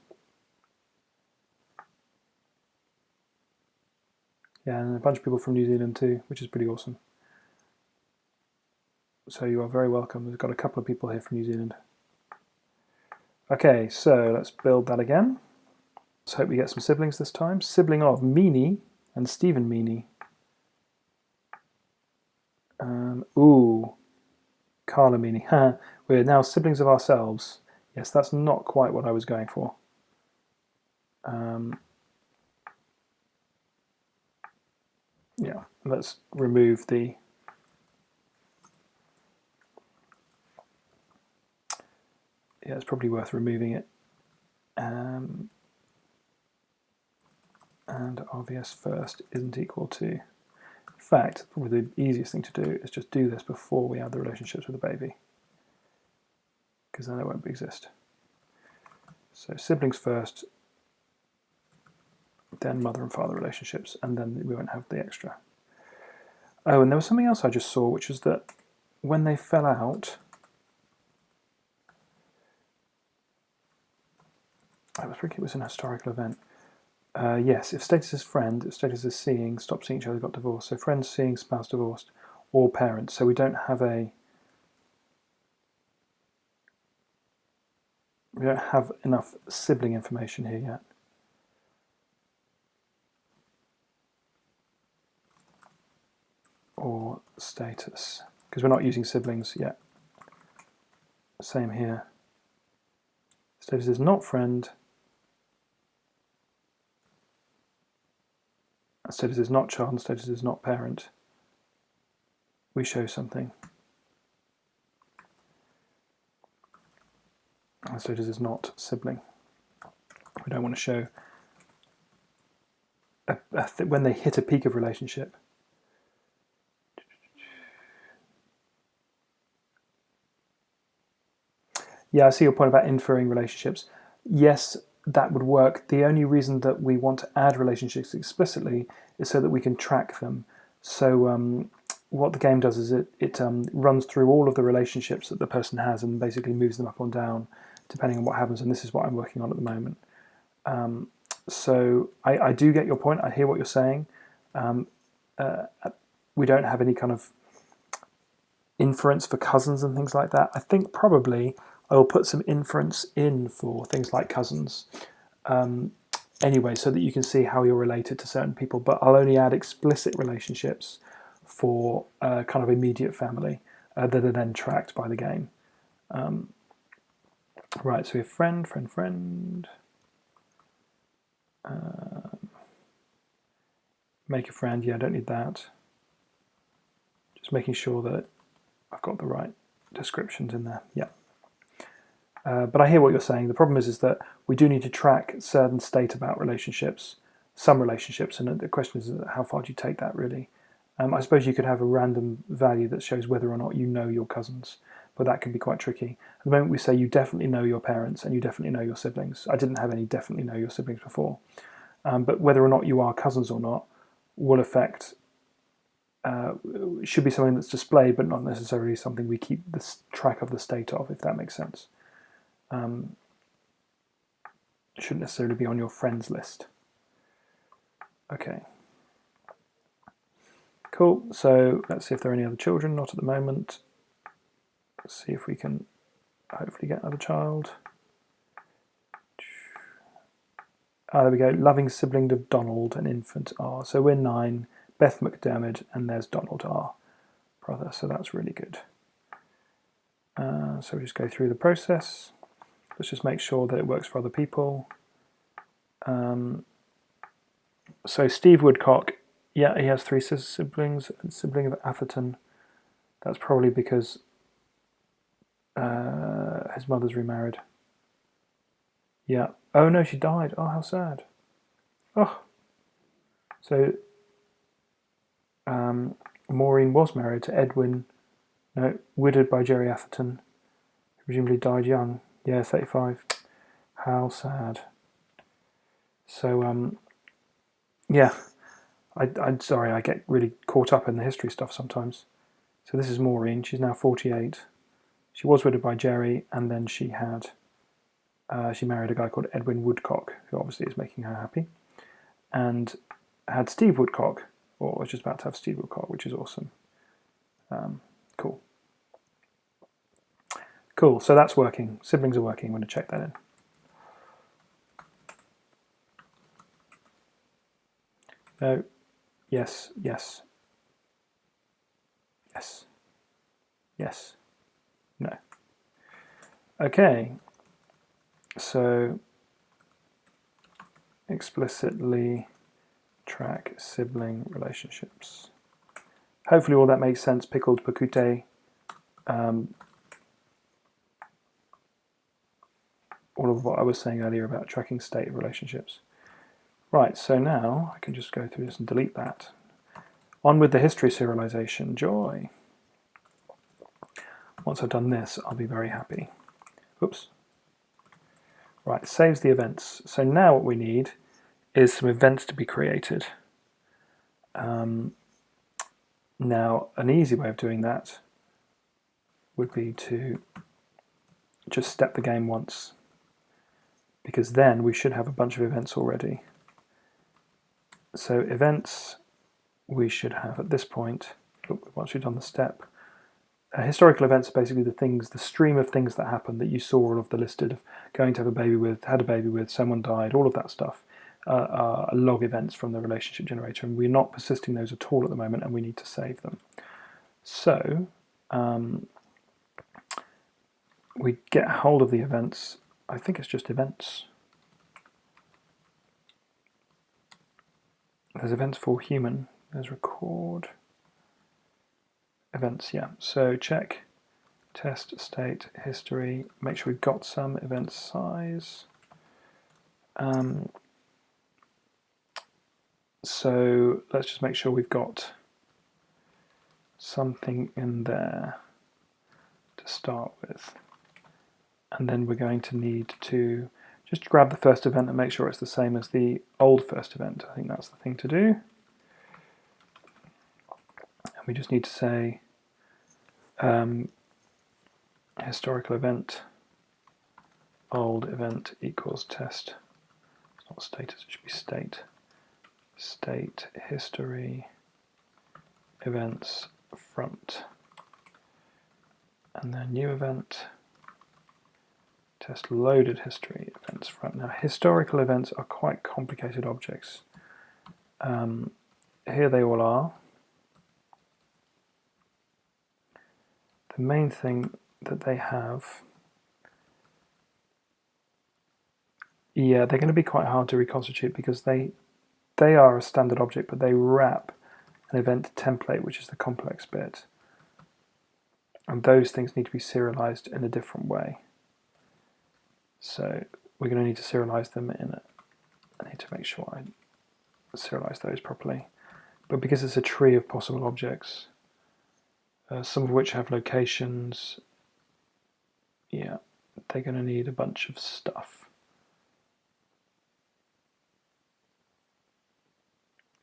Yeah, and a bunch of people from New Zealand too, which is pretty awesome. So you are very welcome. We've got a couple of people here from New Zealand. Okay, so let's build that again. Let's hope we get some siblings this time. Sibling of Meanie and Stephen Meanie. Ooh, Carla Meanie. We're now siblings of ourselves. Yes, that's not quite what I was going for. Yeah, let's remove the... Yeah, it's probably worth removing it. And RVS first isn't equal to... In fact, probably the easiest thing to do is just do this before we add the relationships with the baby, because then it won't exist. So siblings first, then mother and father relationships, and then we won't have the extra. Oh, and there was something else I just saw, which was that when they fell out, I was thinking it was an historical event. Yes, if status is friend, if status is seeing, stop seeing each other, got divorced. So friends, seeing, spouse divorced, or parents. So we don't have enough sibling information here yet. Or status, because we're not using siblings yet. Same here. Status is not friend. Status is not child, and status is not parent. We show something. And status is not sibling. We don't want to show when they hit a peak of relationship. Yeah, I see your point about inferring relationships. Yes, that would work. The only reason that we want to add relationships explicitly is so that we can track them. So what the game does is it runs through all of the relationships that the person has and basically moves them up or down depending on what happens, and this is what I'm working on at the moment. So I do get your point. I hear what you're saying. We don't have any kind of inference for cousins and things like that. I think probably I will put some inference in for things like cousins anyway, so that you can see how you're related to certain people, but I'll only add explicit relationships for kind of immediate family that are then tracked by the game. Right, so we have friend, friend, friend. Make a friend, yeah, I don't need that. Just making sure that I've got the right descriptions in there, yeah. But I hear what you're saying. The problem is that we do need to track certain state about relationships, some relationships, and the question is how far do you take that really? I suppose you could have a random value that shows whether or not you know your cousins, but that can be quite tricky. At the moment we say you definitely know your parents and you definitely know your siblings. I didn't have any definitely know your siblings before. But whether or not you are cousins or not will affect, should be something that's displayed, but not necessarily something we keep this track of the state of, if that makes sense. It shouldn't necessarily be on your friends list. Okay. Cool, so let's see if there are any other children, not at the moment. Let's see if we can hopefully get another child. There we go, loving sibling of Donald, an infant R. So we're 9, Beth McDermott, and there's Donald R, brother, so that's really good. So we just go through the process. Let's just make sure that it works for other people. So Steve Woodcock, yeah, he has 3 siblings, a sibling of Atherton. That's probably because his mother's remarried. Yeah. Oh no, she died. Oh, how sad. Oh. So Maureen was married to Edwin, no, widowed by Jerry Atherton, who presumably died young. Yeah, 35. How sad. So yeah, I'm sorry, I get really caught up in the history stuff sometimes. So this is Maureen. She's now 48. She was widowed by Jerry, and then she had she married a guy called Edwin Woodcock, who obviously is making her happy, and had Steve Woodcock, or was just about to have Steve Woodcock, which is awesome. Cool. Cool, so that's working. Siblings are working. I'm going to check that in. No. Yes, yes. Yes. Yes. No. Okay. So explicitly track sibling relationships. Hopefully all that makes sense. Pickled Pekute. All of what I was saying earlier about tracking state of relationships. Right, so now I can just go through this and delete that. On with the history serialization. Joy. Once I've done this, I'll be very happy. Oops. Right, saves the events. So now what we need is some events to be created. Now, an easy way of doing that would be to just step the game once, because then we should have a bunch of events already. So events we should have at this point, once we've done the step. Historical events are basically the stream of things that happened that you saw all of the listed of going to have a baby with, had a baby with, someone died, all of that stuff are log events from the relationship generator, and we're not persisting those at all at the moment, and we need to save them. So we get hold of the events. I think it's just events. There's events for human. There's record. Events, yeah. So check test state history. Make sure we've got some event size. So let's just make sure we've got something in there to start with. And then we're going to need to just grab the first event and make sure it's the same as the old first event. I think that's the thing to do. And we just need to say historical event old event equals test. It's not status, it should be state. State history events front. And then new event test loaded history events front. Now historical events are quite complicated objects. Here they all are. The main thing that they have, yeah, they're going to be quite hard to reconstitute because they are a standard object, but they wrap an event template, which is the complex bit. And those things need to be serialized in a different way. So we're going to need to serialize them in it. I need to make sure I serialize those properly. But because it's a tree of possible objects, some of which have locations, Yeah, they're going to need a bunch of stuff.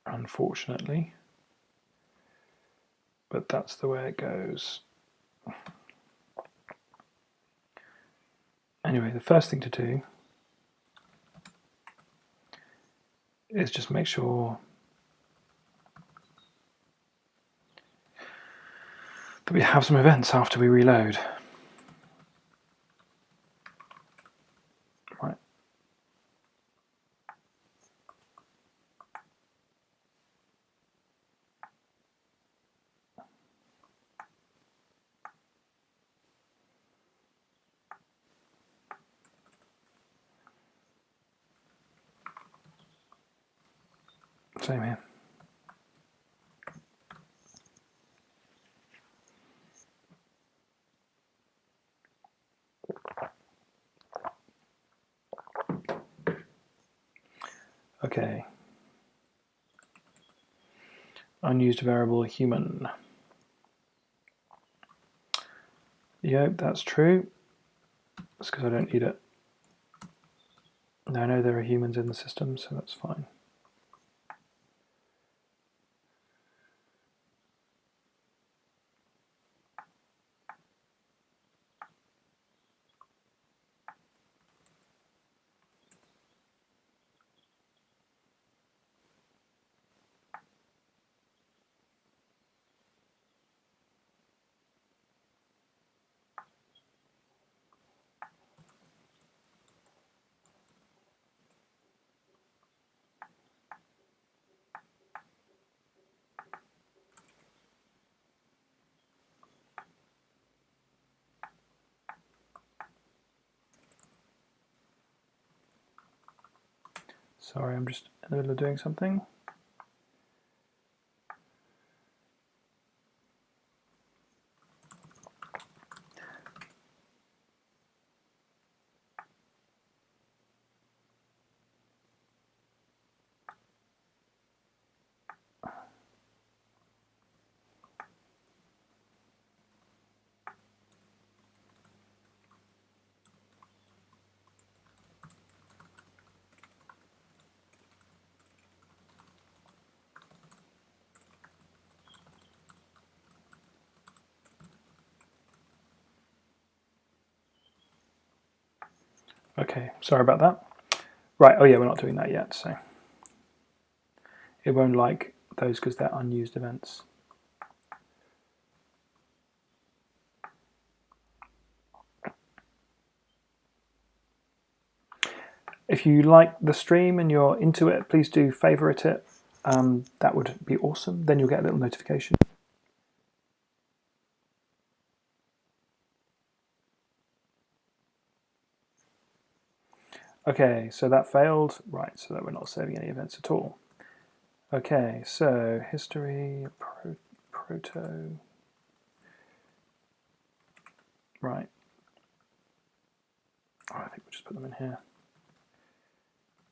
Unfortunately. But that's the way it goes. Anyway, the first thing to do is just make sure that we have some events after we reload. Right. Same here. Okay. Unused variable human. Yep, that's true. That's because I don't need it. I know there are humans in the system, so that's fine. Sorry, I'm just in the middle of doing something. Okay, sorry about that. Right, oh yeah, we're not doing that yet, so it won't like those because they're unused events. If you like the stream and you're into it, please do favorite it. That would be awesome. Then you'll get a little notification. Okay, so that failed. Right, so that we're not saving any events at all. Okay, so history, proto. Right. Oh, I think we'll just put them in here.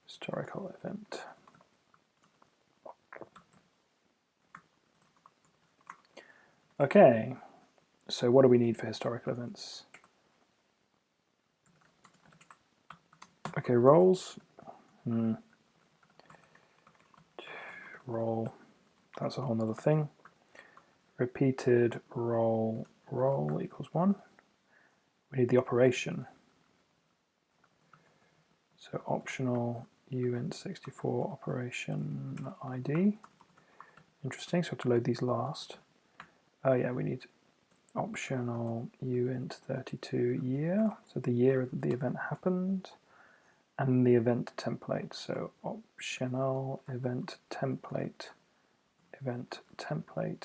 Historical event. Okay, so what do we need for historical events? Okay, roles. Role, that's a whole nother thing. Repeated role equals 1. We need the operation. So optional uint64 operation ID. Interesting, so we have to load these last. Oh yeah, we need optional uint32 year, so the year that the event happened, and the event template. So optional event template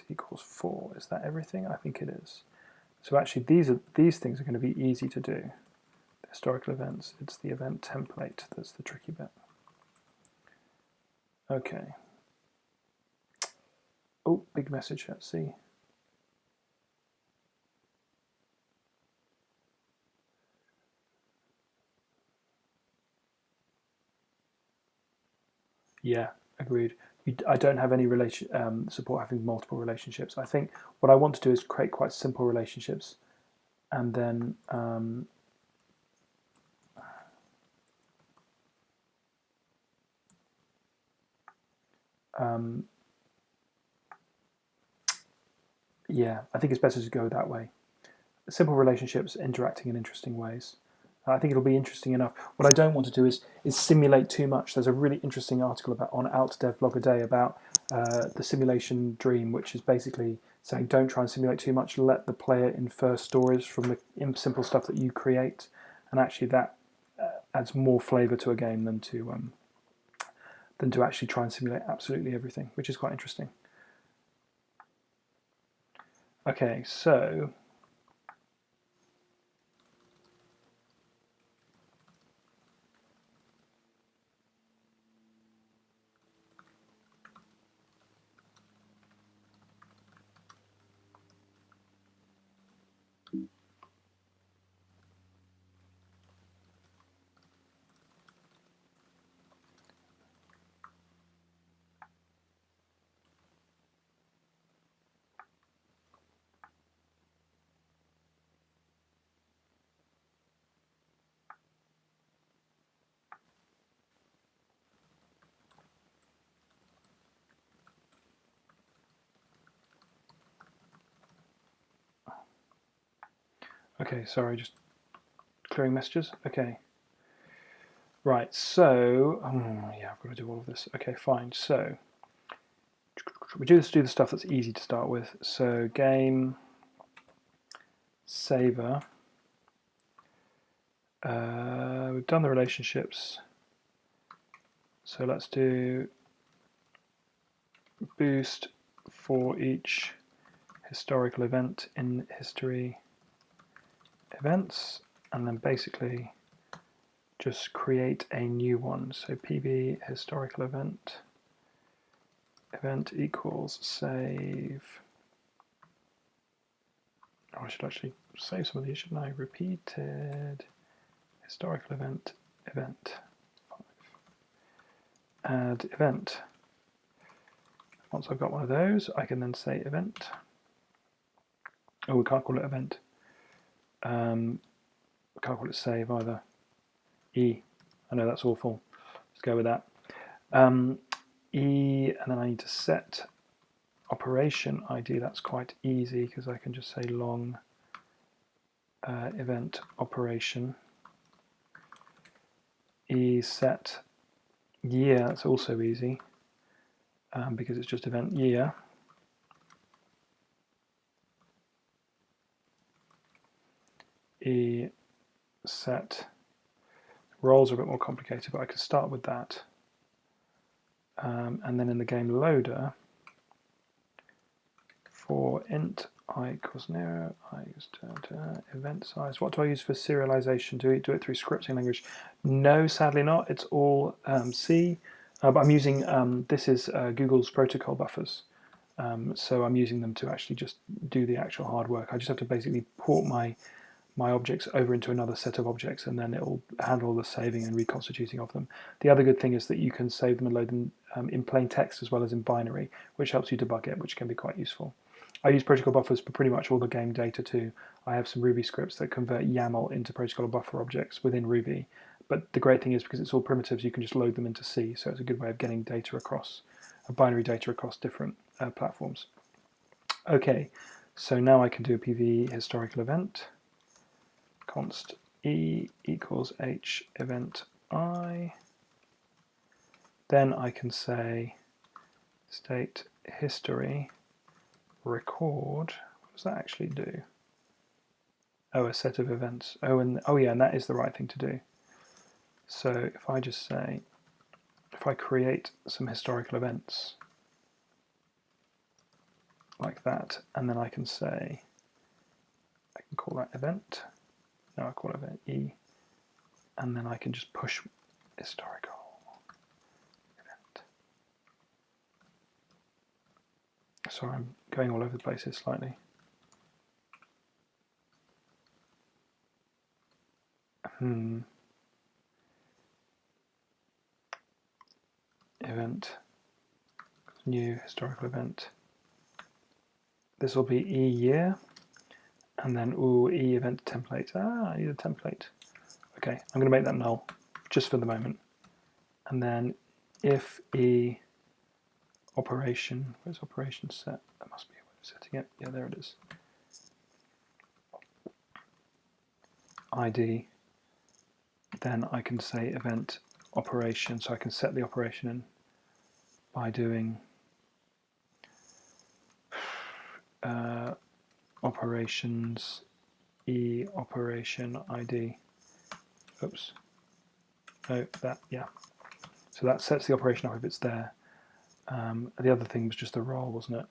equals 4. Is that everything? I think it is. So actually these things are going to be easy to do. The historical events, it's the event template that's the tricky bit. Okay. Oh, big message, let's see. Yeah, agreed. I don't have any support having multiple relationships. I think what I want to do is create quite simple relationships, and then yeah, I think it's better to go that way. Simple relationships interacting in interesting ways. I think it'll be interesting enough. What I don't want to do is simulate too much. There's a really interesting article about on AltDev Blog a Day about the simulation dream, which is basically saying don't try and simulate too much. Let the player infer stories from the simple stuff that you create, and actually that adds more flavour to a game than to actually try and simulate absolutely everything, which is quite interesting. Okay, so okay, sorry, just clearing messages. Okay. Right, so, yeah, I've got to do all of this. Okay, fine. So, we do the stuff that's easy to start with. So, game, saver. We've done the relationships. So, let's do boost for each historical event in history events, and then basically just create a new one. So pb historical event equals save. Oh, I should actually save some of these, shouldn't I? Repeated historical event 5. Add event. Once I've got one of those, I can then say event. Oh, we can't call it event. We can't call it save either. E. I know that's awful. Let's go with that. E, and then I need to set operation ID. That's quite easy because I can just say long event operation. E set year. That's also easy because it's just event year. E set roles are a bit more complicated, but I could start with that. And then in the game loader, for int I equals 0, I use event size. What do I use for serialization? Do it through scripting language? No, sadly not. It's all C. But I'm using, this is Google's protocol buffers. So I'm using them to actually just do the actual hard work. I just have to basically port my objects over into another set of objects, and then it will handle the saving and reconstituting of them. The other good thing is that you can save them and load them in plain text as well as in binary, which helps you debug it, which can be quite useful. I use protocol buffers for pretty much all the game data too. I have some Ruby scripts that convert YAML into protocol buffer objects within Ruby. But the great thing is, because it's all primitives, you can just load them into C, so it's a good way of getting data across, binary data across different platforms. Okay, so now I can do a PV historical event. Const E equals H event I. Then I can say state history record. What does that actually do? Oh, a set of events. Oh yeah, and that is the right thing to do. So if I just say, if I create some historical events like that, and then I can say, I can call that event. No, I call it event E, and then I can just push historical event. Sorry, I'm going all over the place here slightly. Event, new historical event. This will be E year, and then E event template. I need a template. Okay, I'm going to make that null just for the moment. And then if E operation. Where's operation set? That must be a way of setting it. Yeah, there it is. ID. Then I can say event operation. So I can set the operation in by doing operations e operation ID. Oops. No, that, yeah. So that sets the operation up if it's there. The other thing was just the role, wasn't it?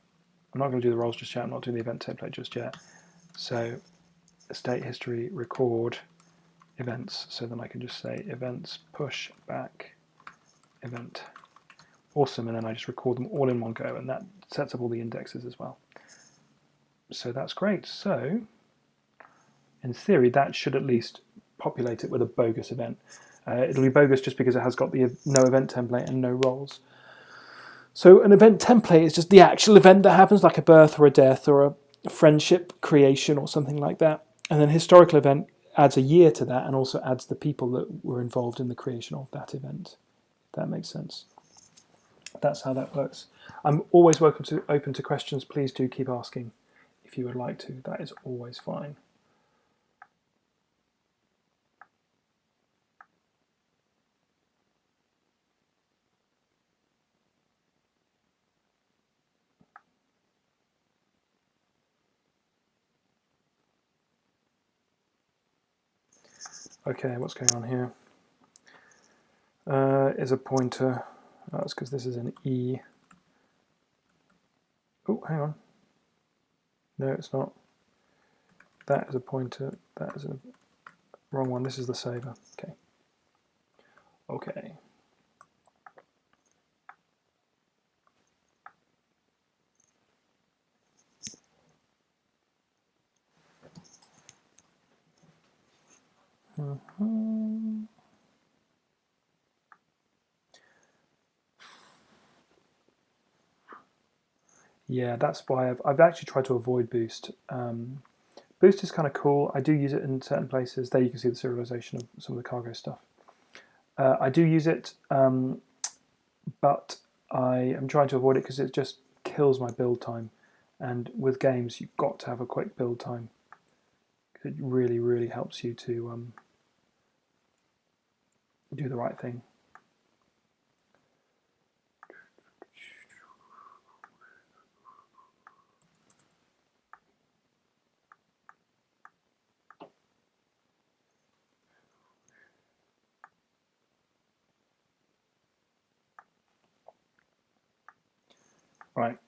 I'm not going to do the roles just yet. I'm not doing the event template just yet. So state history record events. So then I can just say events push back event. Awesome. And then I just record them all in one go, and that sets up all the indexes as well. So that's great. So in theory, that should at least populate it with a bogus event. It'll be bogus just because it has got the no event template and no roles. So an event template is just the actual event that happens, like a birth or a death or a friendship creation or something like that. And then historical event adds a year to that and also adds the people that were involved in the creation of that event. If that makes sense. That's how that works. I'm always open to questions. Please do keep asking if you would like to. That is always fine. Okay, what's going on here? Is a pointer. Oh, that's because this is an E. Oh, hang on. No, it's not. That is a pointer. That is a wrong one. This is the saver. Okay. Okay. Yeah, that's why I've actually tried to avoid Boost. Boost is kind of cool. I do use it in certain places. There you can see the serialization of some of the cargo stuff. I do use it, but I am trying to avoid it because it just kills my build time. And with games, you've got to have a quick build time. It really, really helps you to do the right thing. Right,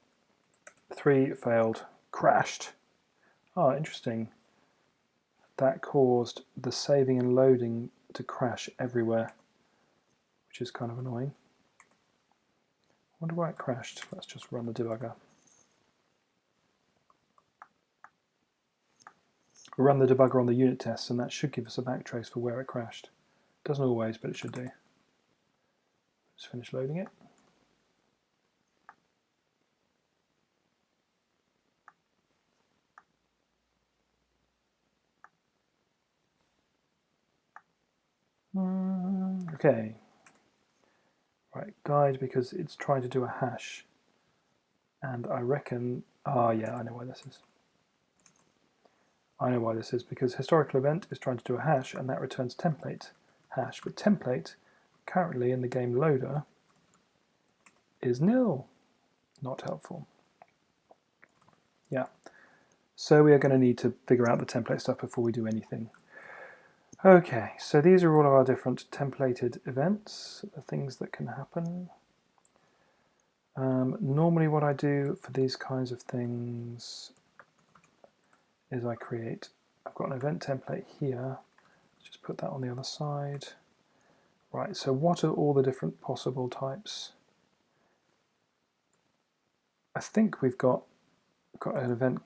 3 failed, crashed. Oh, interesting. That caused the saving and loading to crash everywhere, which is kind of annoying. I wonder why it crashed. Let's just run the debugger. We run the debugger on the unit tests, and that should give us a backtrace for where it crashed. Doesn't always, but it should do. Just finish loading it. Okay. Right, guide, because it's trying to do a hash. And I reckon, yeah, I know why this is. I know why this is, because historical event is trying to do a hash, and that returns template hash. But template, currently in the game loader, is nil. Not helpful. Yeah. So we are going to need to figure out the template stuff before we do anything. Okay, so these are all of our different templated events, the things that can happen. Normally what I do for these kinds of things is I've got an event template here, just put that on the other side. Right, so what are all the different possible types? I think we've got an event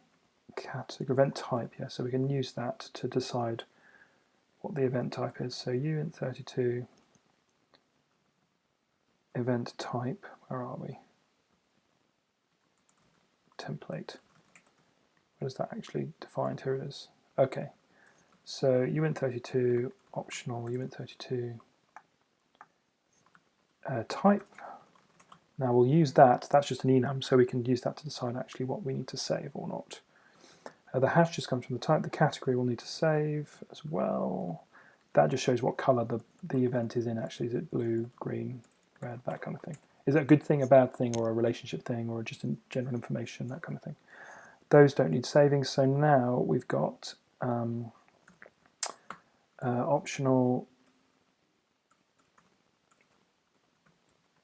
category, event type, yeah, so we can use that to decide what the event type is. So uint32 event type, where are we? Template. What is that actually defined? Here it is. Okay, so uint32 optional uint32 type Now we'll use that, that's just an enum, so we can use that to decide actually what we need to save or not. The hash just comes from the type. The category we'll need to save as well. That just shows what colour the event is in actually. Is it blue, green, red, that kind of thing. Is it a good thing, a bad thing, or a relationship thing, or just general information, that kind of thing. Those don't need saving, so now we've got optional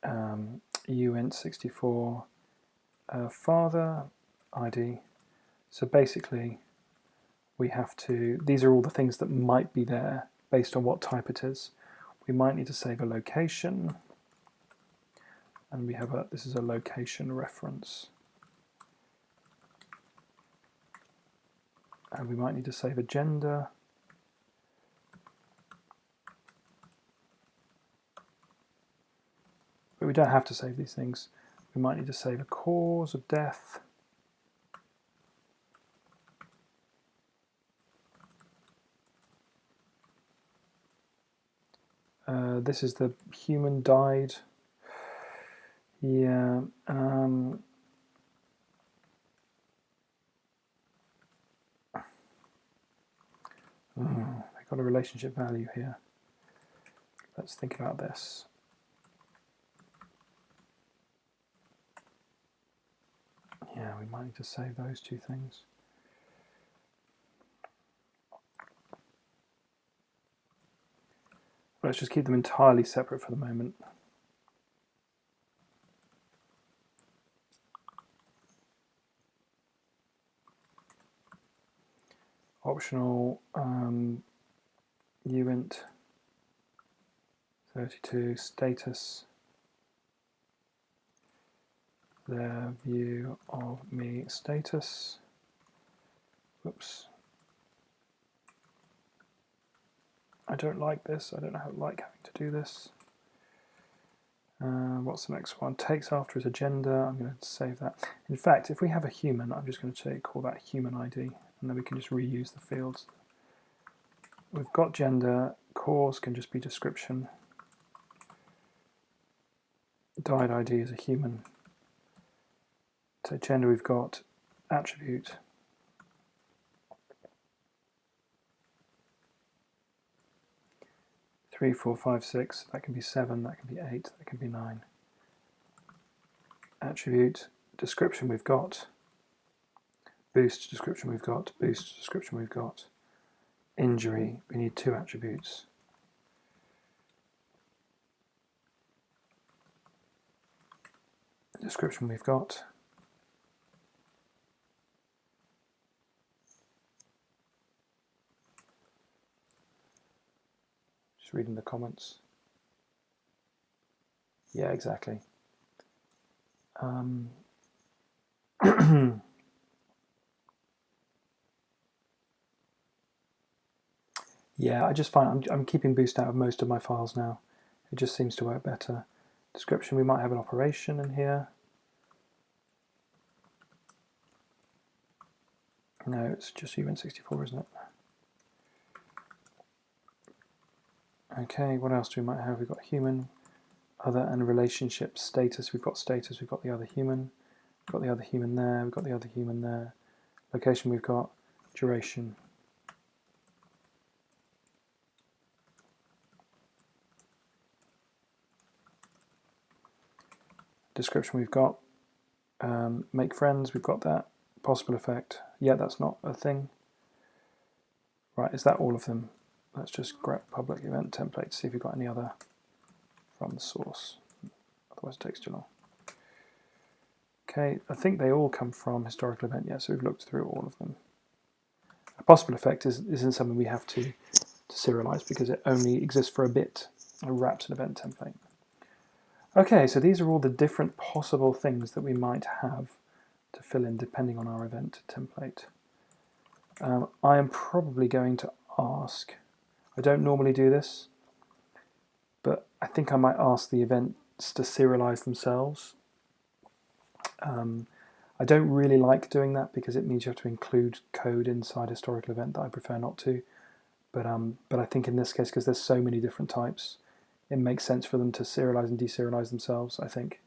uint64 father ID. So basically we have to, these are all the things that might be there based on what type it is. We might need to save a location, and we have this is a location reference. And we might need to save a gender. But we don't have to save these things. We might need to save a cause of death. This is the human died. Yeah. They've got a relationship value here. Let's think about this. Yeah, we might need to save those two things. Let's just keep them entirely separate for the moment. Optional uint 32 status. Their view of me status. Whoops. I don't like this. I don't like having to do this. What's the next one? Takes after is a gender. I'm going to save that. In fact, if we have a human, I'm just going to call that human ID, and then we can just reuse the fields. We've got gender. Cause can just be description. Died ID is a human. So gender, we've got attribute. Three, 4, 5, 6, that can be 7, that can be 8, that can be 9. Attribute, description we've got. Boost, description we've got. Boost, description we've got. Injury, we need 2 attributes. Description we've got. Just reading the comments. Yeah, exactly. Yeah, I just find I'm keeping boost out of most of my files now. It just seems to work better. Description, we might have an operation in here. No, it's just uint64, isn't it? Okay, what else do we might have? We've got human, other, and relationship status. We've got status, we've got the other human. We've got the other human there, we've got the other human there. Location, we've got duration. Description, we've got make friends, we've got that. Possible effect, yeah, that's not a thing. Right, is that all of them? Let's just grab public event template, see if we've got any other from the source. Otherwise it takes too long. Okay, I think they all come from historical event, yeah, so we've looked through all of them. A possible effect isn't something we have to serialize because it only exists for a bit. It wraps an event template. Okay, so these are all the different possible things that we might have to fill in depending on our event template. I am probably going to ask, I don't normally do this, but I think I might ask the events to serialize themselves. I don't really like doing that because it means you have to include code inside historical event that I prefer not to. But I think in this case, because there's so many different types, it makes sense for them to serialize and deserialize themselves, I think.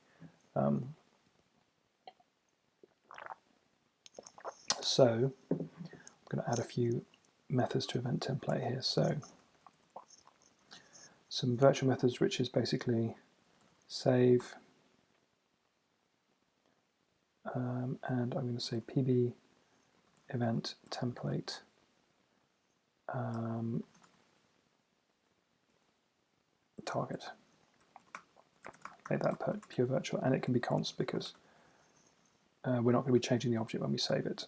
So I'm going to add a few methods to event template here. So some virtual methods, which is basically save, and I'm going to say pb event template target. Make that pure virtual, and it can be const because we're not going to be changing the object when we save it.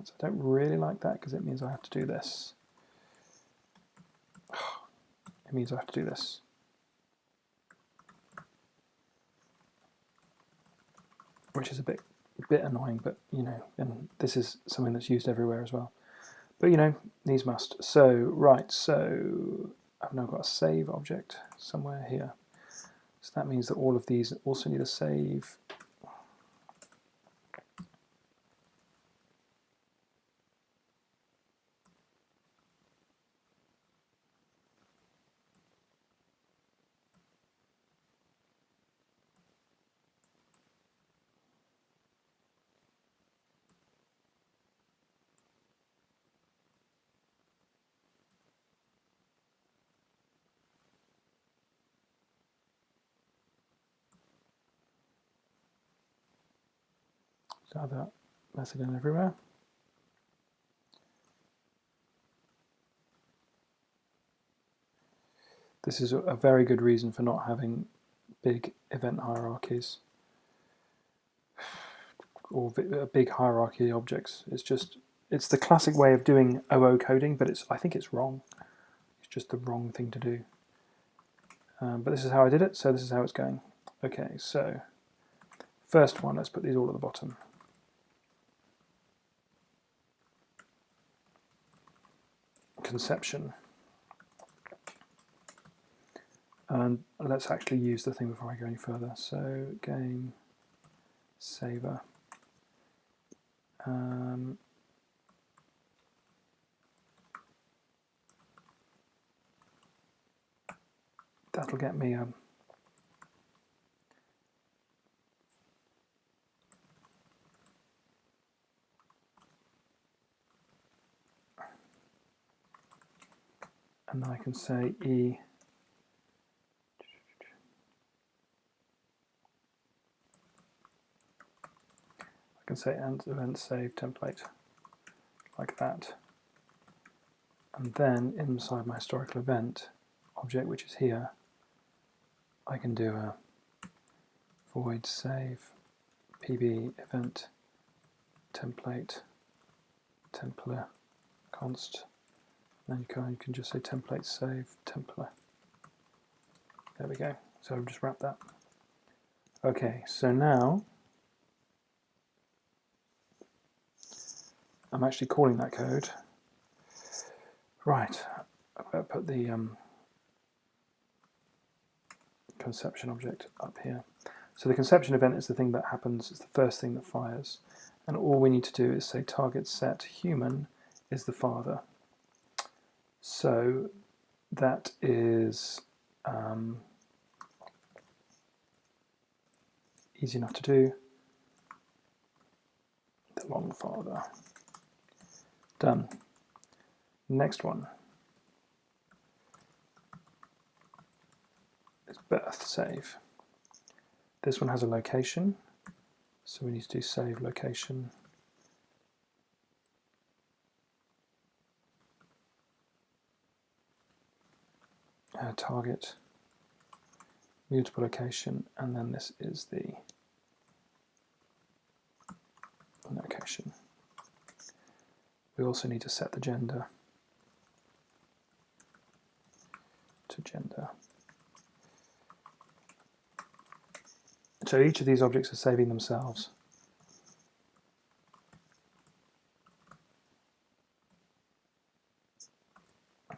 So I don't really like that because it means I have to do this. It means I have to do this. Which is a bit annoying, but you know, and this is something that's used everywhere as well. But you know, these must. So right, so I've now got a save object somewhere here. So that means that all of these also need a save. So add that method in everywhere. This is a very good reason for not having big event hierarchies or big hierarchy objects. It's the classic way of doing OO coding, but I think it's wrong. It's just the wrong thing to do. But this is how I did it, so this is how it's going. Okay, so first one, let's put these all at the bottom. Conception. And let's actually use the thing before I go any further. So game saver. That'll get me and then I can say E I can say and event save template like that, and then inside my historical event object, which is here, I can do a void save pb event template templar const. Then you can just say template save templar. There we go. So I've just wrapped that. Okay, so now I'm actually calling that code. Right, I'm going to put the conception object up here. So the conception event is the thing that happens, it's the first thing that fires. And all we need to do is say target set human is the father. So that is easy enough to do. The long father. Done. Next one is birth save. This one has a location, so we need to do save location. Target, mutable location, and then this is the location. We also need to set the gender to gender. So each of these objects are saving themselves.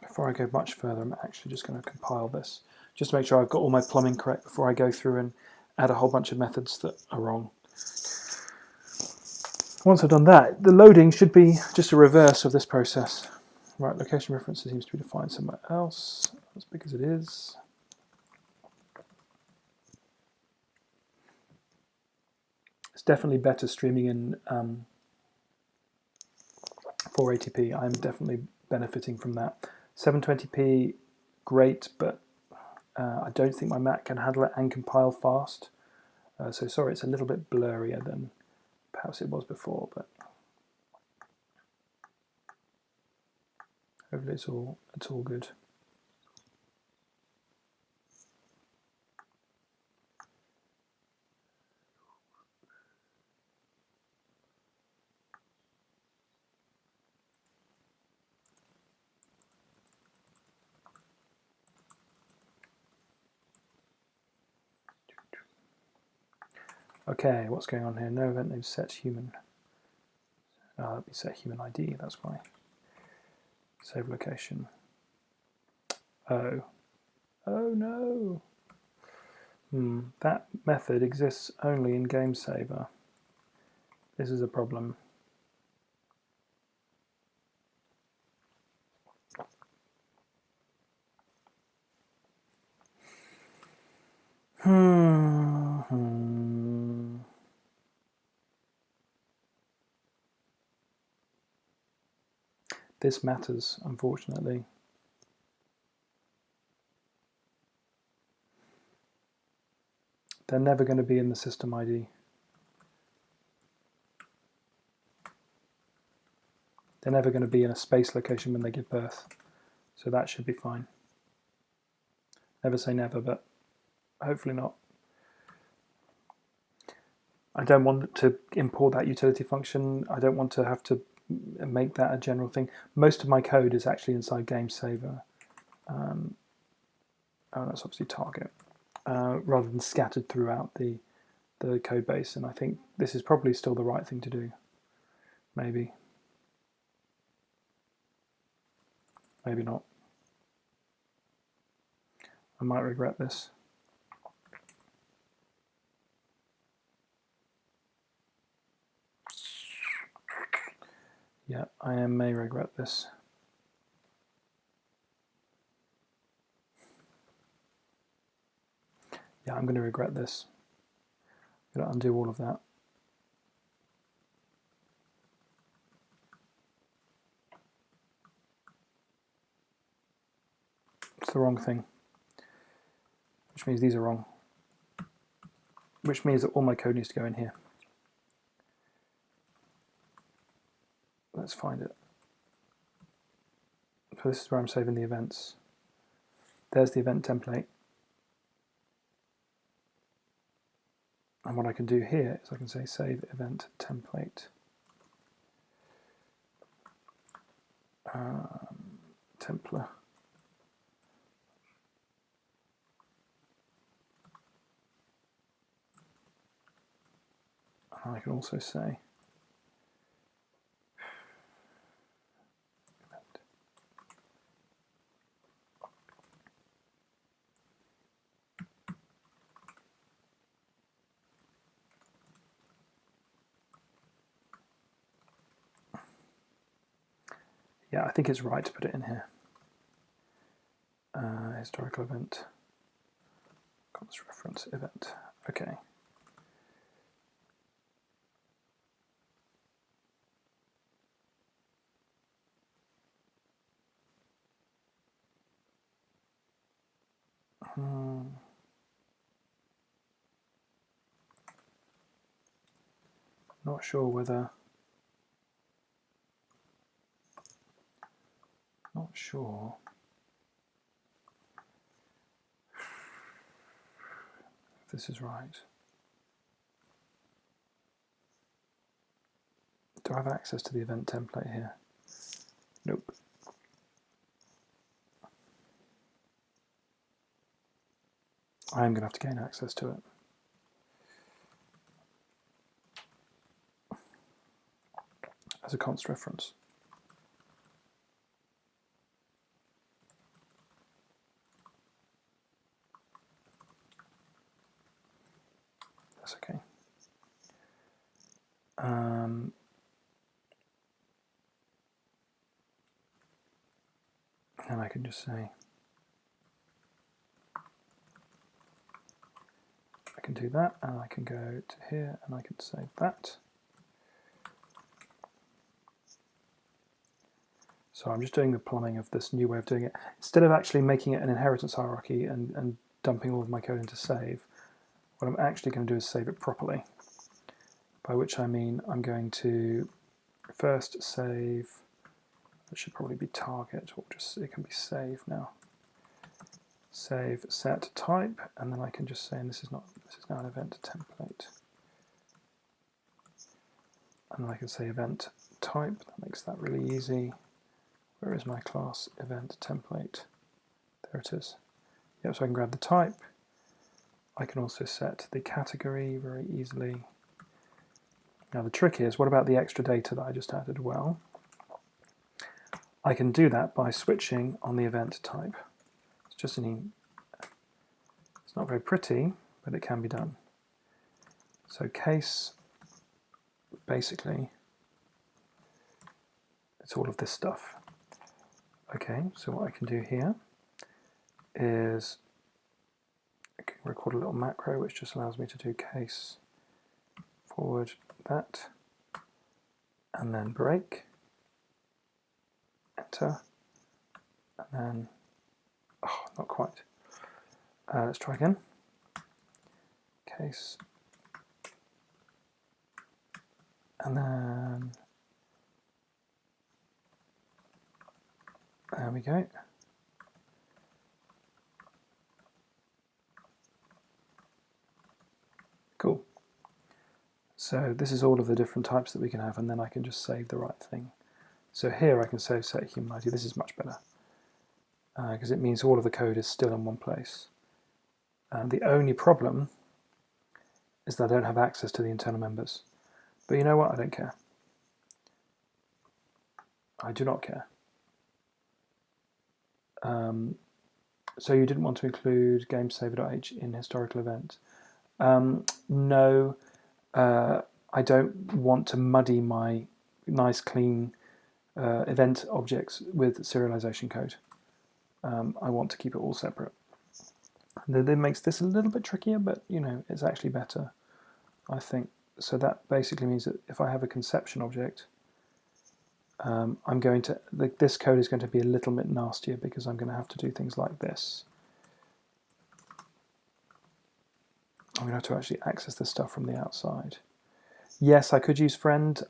Before I go much further, I'm actually just going to compile this, just to make sure I've got all my plumbing correct before I go through and add a whole bunch of methods that are wrong. Once I've done that, the loading should be just a reverse of this process. Right, location reference seems to be defined somewhere else. That's because it is. definitely better streaming in 480p. I'm definitely benefiting from that. 720p, great, but I don't think my Mac can handle it and compile fast. So sorry, it's a little bit blurrier than perhaps it was before, but hopefully it's all good. Okay, what's going on here? No event name set human. Let me set human ID, that's why. Save location. Oh no. That method exists only in GameSaver. This is a problem. This matters, unfortunately. They're never going to be in the system ID. They're never going to be in a space location when they give birth. So that should be fine. Never say never, but hopefully not. I don't want to import that utility function. I don't want to have to make that a general thing. Most of my code is actually inside GameSaver. Oh, that's obviously target. Rather than scattered throughout the code base. And I think this is probably still the right thing to do. Maybe. Maybe not. I might regret this. Yeah, I may regret this. Yeah, I'm going to regret this. I'm going to undo all of that. It's the wrong thing. Which means these are wrong. Which means that all my code needs to go in here. Let's find it. So this is where I'm saving the events. There's the event template. And what I can do here is I can say save event template. Templar. And I can also say yeah, I think it's right to put it in here. Historical event, const reference event. Okay. Not sure whether. Not sure. If this is right. Do I have access to the event template here? Nope. I'm going to have to gain access to it. As a const reference. That's okay. And I can just say, can do that, and I can go to here and I can save that. So I'm just doing the plumbing of this new way of doing it. Instead of actually making it an inheritance hierarchy and dumping all of my code into save, what I'm actually going to do is save it properly. By which I mean I'm going to first save, it should probably be target, or just it can be save now. Save set type, and then I can just say, and this is now an event template. And then I can say event type, that makes that really easy. Where is my class event template? There it is. Yep, so I can grab the type. I can also set the category very easily. Now the trick is, what about the extra data that I just added? Well, I can do that by switching on the event type. It's not very pretty, but it can be done. So case, basically, it's all of this stuff. Okay, so what I can do here is I can record a little macro which just allows me to do case forward that, and then break, enter, and then, oh, not quite. Let's try again. Case, and then, there we go. Cool. So this is all of the different types that we can have, and then I can just save the right thing. So here I can say set human ID. This is much better because it means all of the code is still in one place. The only problem is that I don't have access to the internal members. But you know what? I don't care. I do not care. So you didn't want to include gamesaver.h in historical event. No, I don't want to muddy my nice clean event objects with serialization code. I want to keep it all separate. That makes this a little bit trickier, but you know, it's actually better, I think. So that basically means that if I have a conception object, this code is going to be a little bit nastier because I'm going to have to do things like this. I'm going to have to actually access this stuff from the outside. Yes, I could use friend.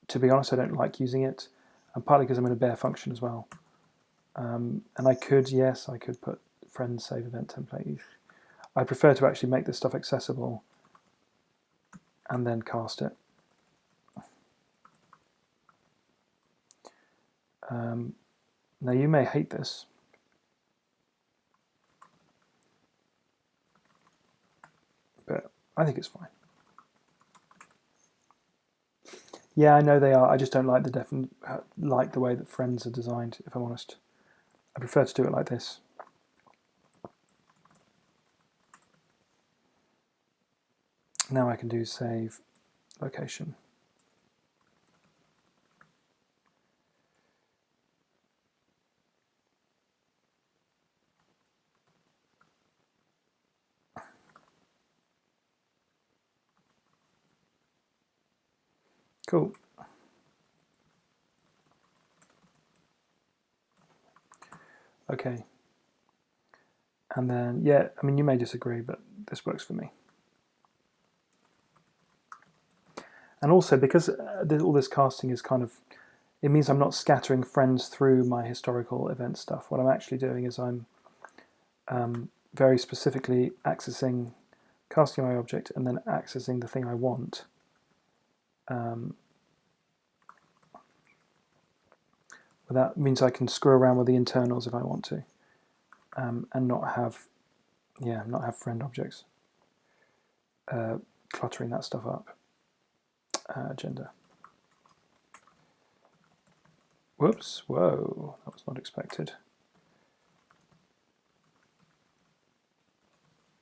To be honest, I don't like using it, and partly because I'm in a bare function as well. And I could put friend save event template. I prefer to actually make this stuff accessible and then cast it. Now you may hate this, but I think it's fine. Yeah, I know they are. I just don't like the way that friends are designed, if I'm honest. I prefer to do it like this. Now I can do save location. Cool. Okay. And then, yeah, I mean, you may disagree, but this works for me. And also, because all this casting is kind of, it means I'm not scattering friends through my historical event stuff. What I'm actually doing is I'm very specifically accessing, casting my object, and then accessing the thing I want. That means I can screw around with the internals if I want to, and not have friend objects cluttering that stuff up. Gender. Whoops! Whoa, that was not expected.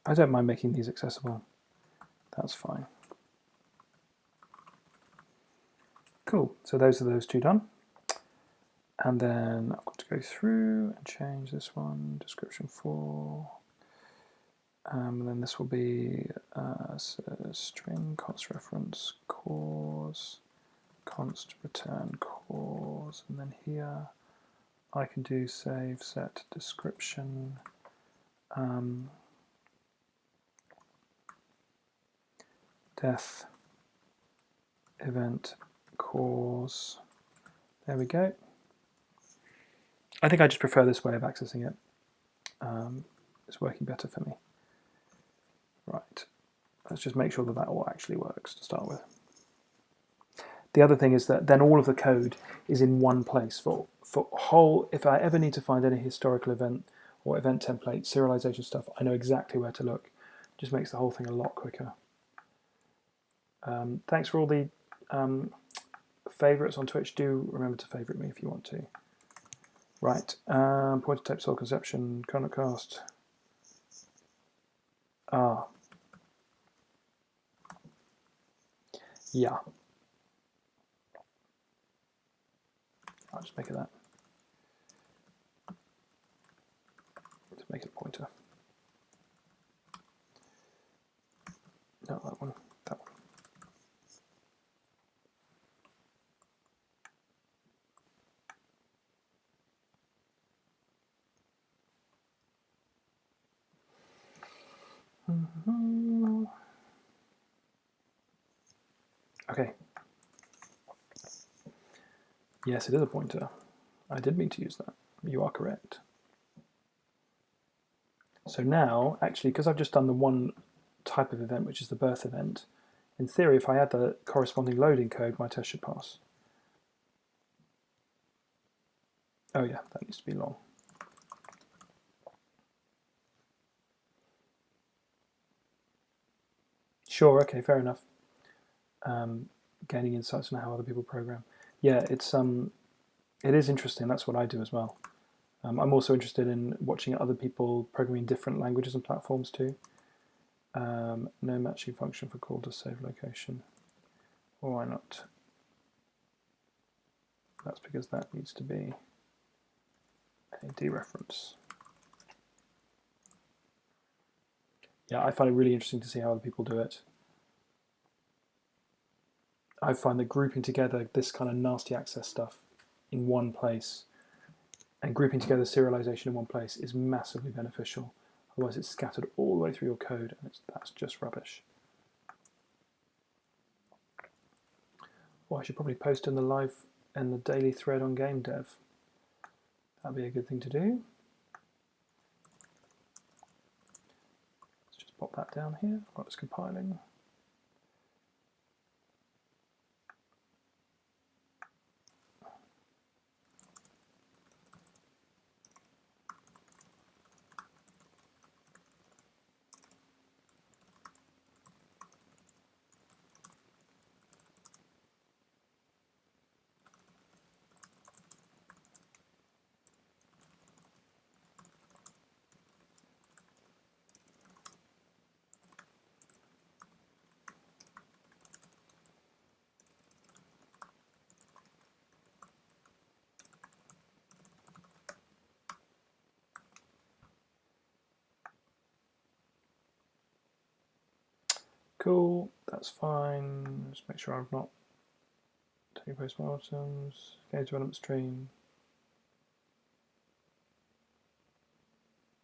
I don't mind making these accessible. That's fine. Cool. So those are those two done. And then I've got to go through and change this one, description 4. And then this will be string const reference cause const return cause, and then here I can do save set description death event cause. There we go. I think I just prefer this way of accessing it. It's working better for me. Right, let's just make sure that that all actually works to start with. The other thing is that then all of the code is in one place for whole. If I ever need to find any historical event or event template, serialization stuff, I know exactly where to look. It just makes the whole thing a lot quicker. Thanks for all the favorites on Twitch. Do remember to favorite me if you want to. Right, pointer type soul conception, kernel cast. Yeah. I'll just make it that. Just make it a pointer. No, that one. That one. Okay. Yes, it is a pointer. I did mean to use that. You are correct. So now, actually, because I've just done the one type of event, which is the birth event, in theory, if I add the corresponding loading code, my test should pass. Oh yeah, that needs to be long. Sure, okay, fair enough. Gaining insights on how other people program. Yeah, it is interesting. That's what I do as well. I'm also interested in watching other people programming different languages and platforms too. No matching function for call to save location. Or why not? That's because that needs to be a dereference. Yeah, I find it really interesting to see how other people do it. I find that grouping together this kind of nasty access stuff in one place and grouping together serialization in one place is massively beneficial. Otherwise, it's scattered all the way through your code, and that's just rubbish. Well, I should probably post in the daily thread on game dev. That'd be a good thing to do. Let's just pop that down here while it's compiling. Cool, that's fine. Just make sure I've not taken postmortems. Go to development stream.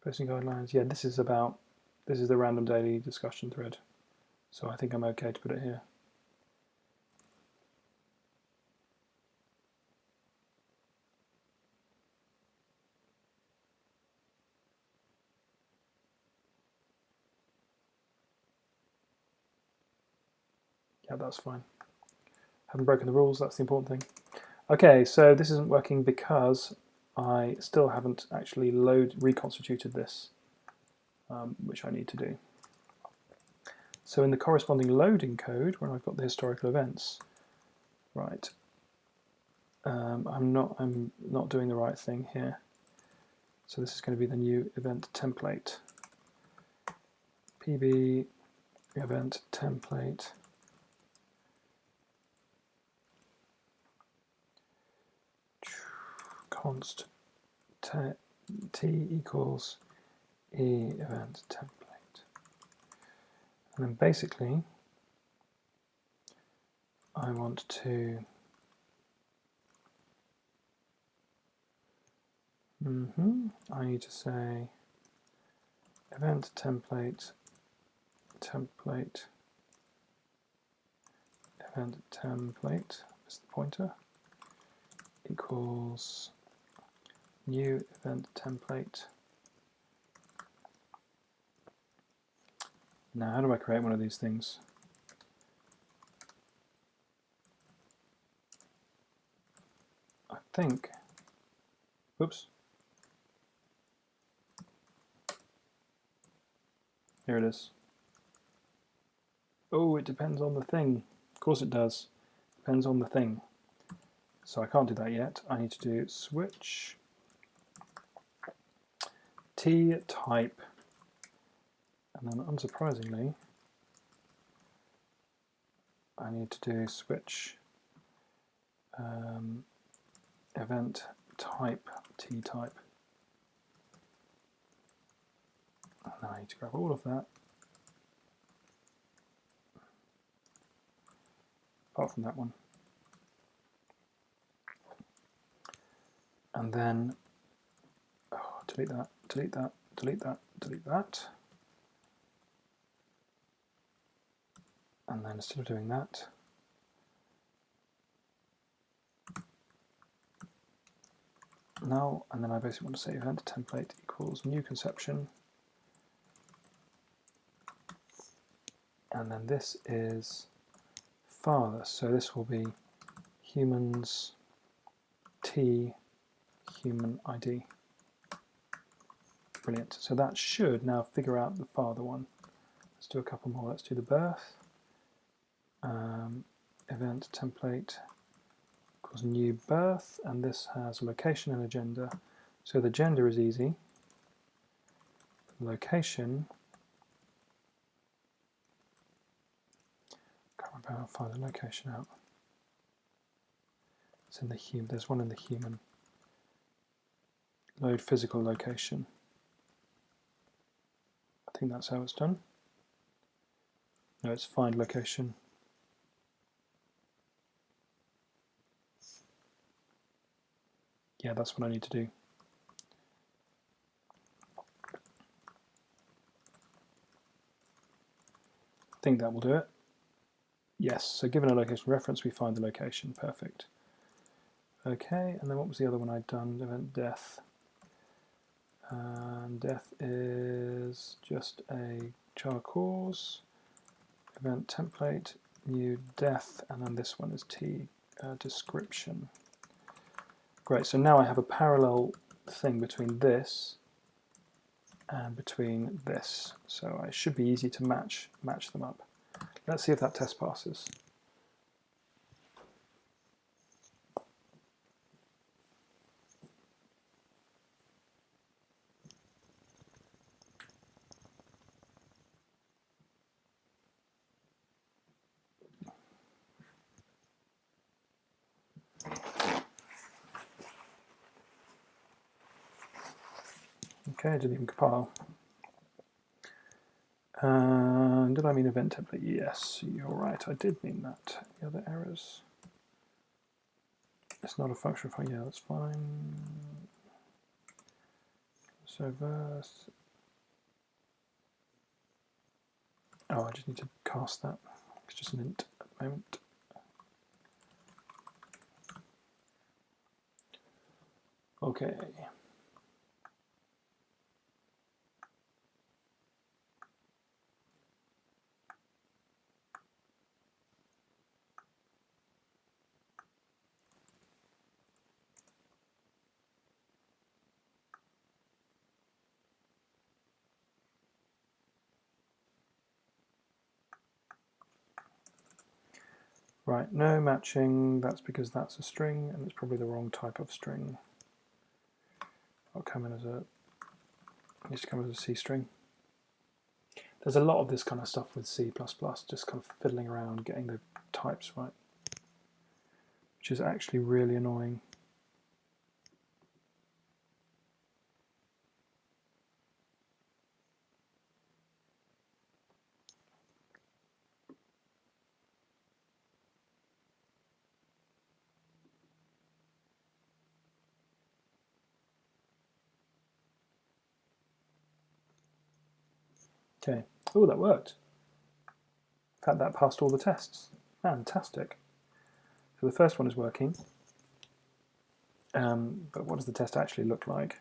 Posting guidelines. Yeah, this is the random daily discussion thread. So I think I'm okay to put it here. Yeah, that's fine. Haven't broken the rules, that's the important thing. Okay, so this isn't working because I still haven't actually reconstituted this, which I need to do. So in the corresponding loading code, where I've got the historical events, right, I'm not doing the right thing here. So this is going to be the new event template. PB event template. Const t equals e event template. And then basically, I want to I need to say event template, event template is the pointer, equals new event template. Now, how do I create one of these things? I think, oops. Here it is. Oh, it depends on the thing. Of course it does. Depends on the thing. So I can't do that yet. I need to do switch T type. And then unsurprisingly, I need to do switch event type T type. And then I need to grab all of that. Apart from that one. And then delete that, delete that, delete that, delete that. And then instead of doing that, now, and then I basically want to say event template equals new conception. And then this is father, so this will be humans T human ID. Brilliant. So that should now figure out the father one. Let's do a couple more. Let's do the birth. Event template equals new birth, and this has a location and a gender. So the gender is easy. The location, can't remember how to find the location out. It's in the human. There's one in the human. Load physical location. I think that's how it's done. No, it's find location. Yeah, that's what I need to do. I think that will do it. Yes, so given a location reference, we find the location. Perfect. Okay, and then what was the other one I'd done? Event death. Death is just a char cause. Event template, new death, and then this one is T description. Great, so now I have a parallel thing between this and between this. So it should be easy to match them up. Let's see if that test passes. Okay, I didn't even compile. Did I mean event template? Yes, you're right, I did mean that. The other errors. It's not a function file, yeah, that's fine. So verse. Oh, I just need to cast that. It's just an int at the moment. Okay. Right, no matching, that's because that's a string and it's probably the wrong type of string. It'll come in as a, it needs to come as a C string. There's a lot of this kind of stuff with C++, just kind of fiddling around getting the types right, which is actually really annoying. Okay. Oh, that worked. In fact, that passed all the tests. Fantastic. So the first one is working. But what does the test actually look like?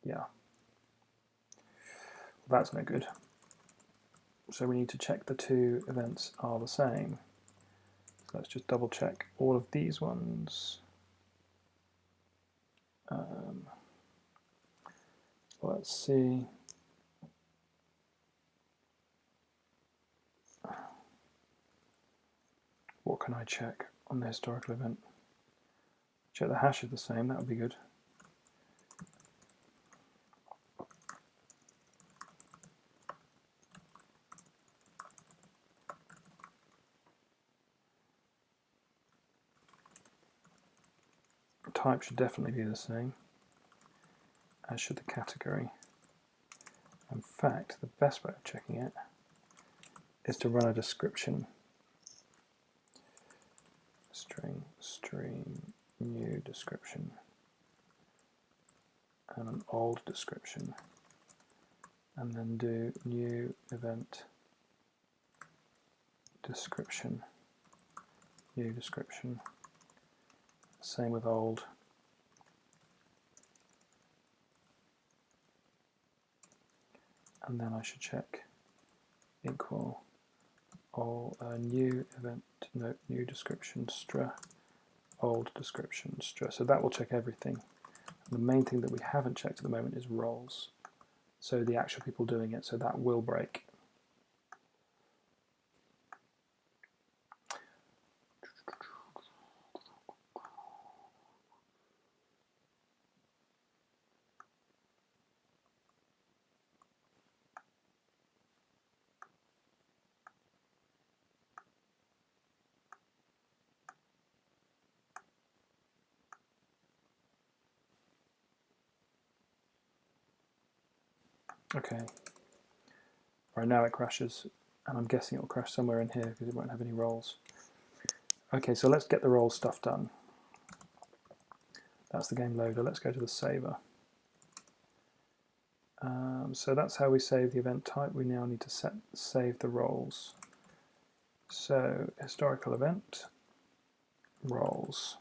Yeah. Well, that's no good. So we need to check the two events are the same. So let's just double check all of these ones. Let's see. What can I check on the historical event? Check the hash is the same, that would be good. Type should definitely be the same, as should the category. In fact, the best way of checking it is to run a description. String, stream, new description, and an old description, and then do new event description, new description. Same with old. And then I should check equal all new event, no, new description str, old description str. So that will check everything. And the main thing that we haven't checked at the moment is roles. So the actual people doing it, so that will break. Okay. Right now it crashes, and I'm guessing it will crash somewhere in here because it won't have any roles. Okay, so let's get the role stuff done. That's the game loader. Let's go to the saver. So that's how we save the event type. We now need to save the roles. So historical event, roles.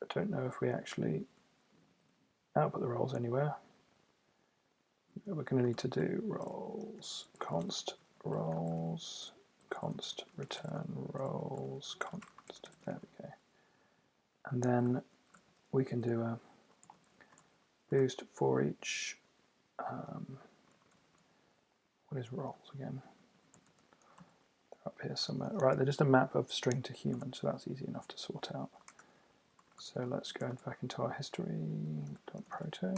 I don't know if we actually output the roles anywhere. We're going to need to do roles, const roles, const return roles, const, there we go. And then we can do a boost for each, what is roles again? They're up here somewhere. Right, they're just a map of string to human, so that's easy enough to sort out. So let's go back into our history.proto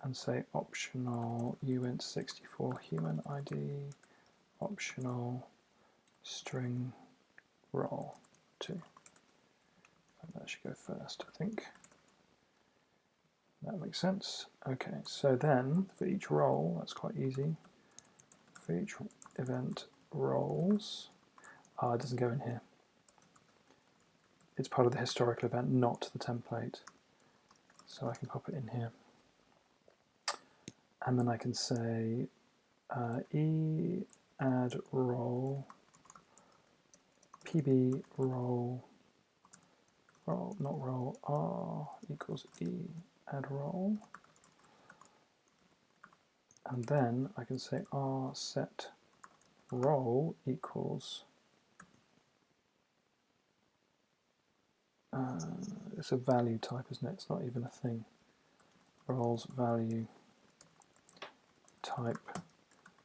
and say optional uint64 human ID, optional string role 2. And that should go first, I think. That makes sense. Okay, so then for each role, that's quite easy. For each event roles, it doesn't go in here. It's part of the historical event, not the template. So I can pop it in here. And then I can say e add role, pb role, not role, r equals e add role. And then I can say r set role equals, it's a value type, isn't it? It's not even a thing. Roles value type,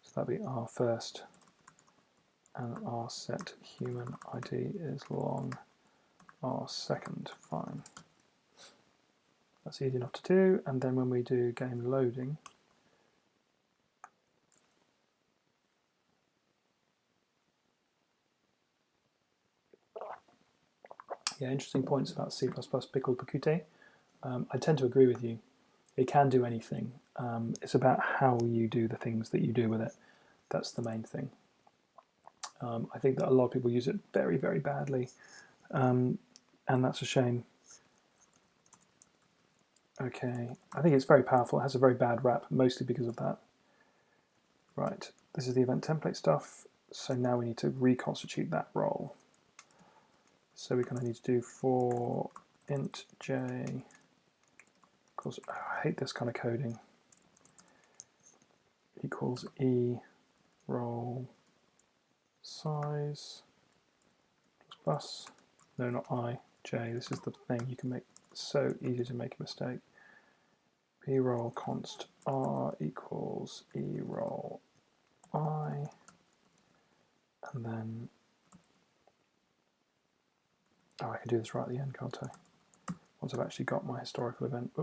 so that'd be r first, and r set human ID is long, r second, fine. That's easy enough to do, and then when we do game loading, yeah, interesting points about C++ pickled Pekute. I tend to agree with you. It can do anything. It's about how you do the things that you do with it. That's the main thing. I think that a lot of people use it very, very badly, and that's a shame. Okay, I think it's very powerful. It has a very bad rap, mostly because of that. Right, this is the event template stuff. So now we need to reconstitute that role. So we kind of need to do for int j, equals, oh, I hate this kind of coding, equals e role size plus, no, not I, j. This is the thing you can make so easy to make a mistake. P role const r equals e role I, and then, oh, I can do this right at the end, can't I? Once I've actually got my historical event. Oops.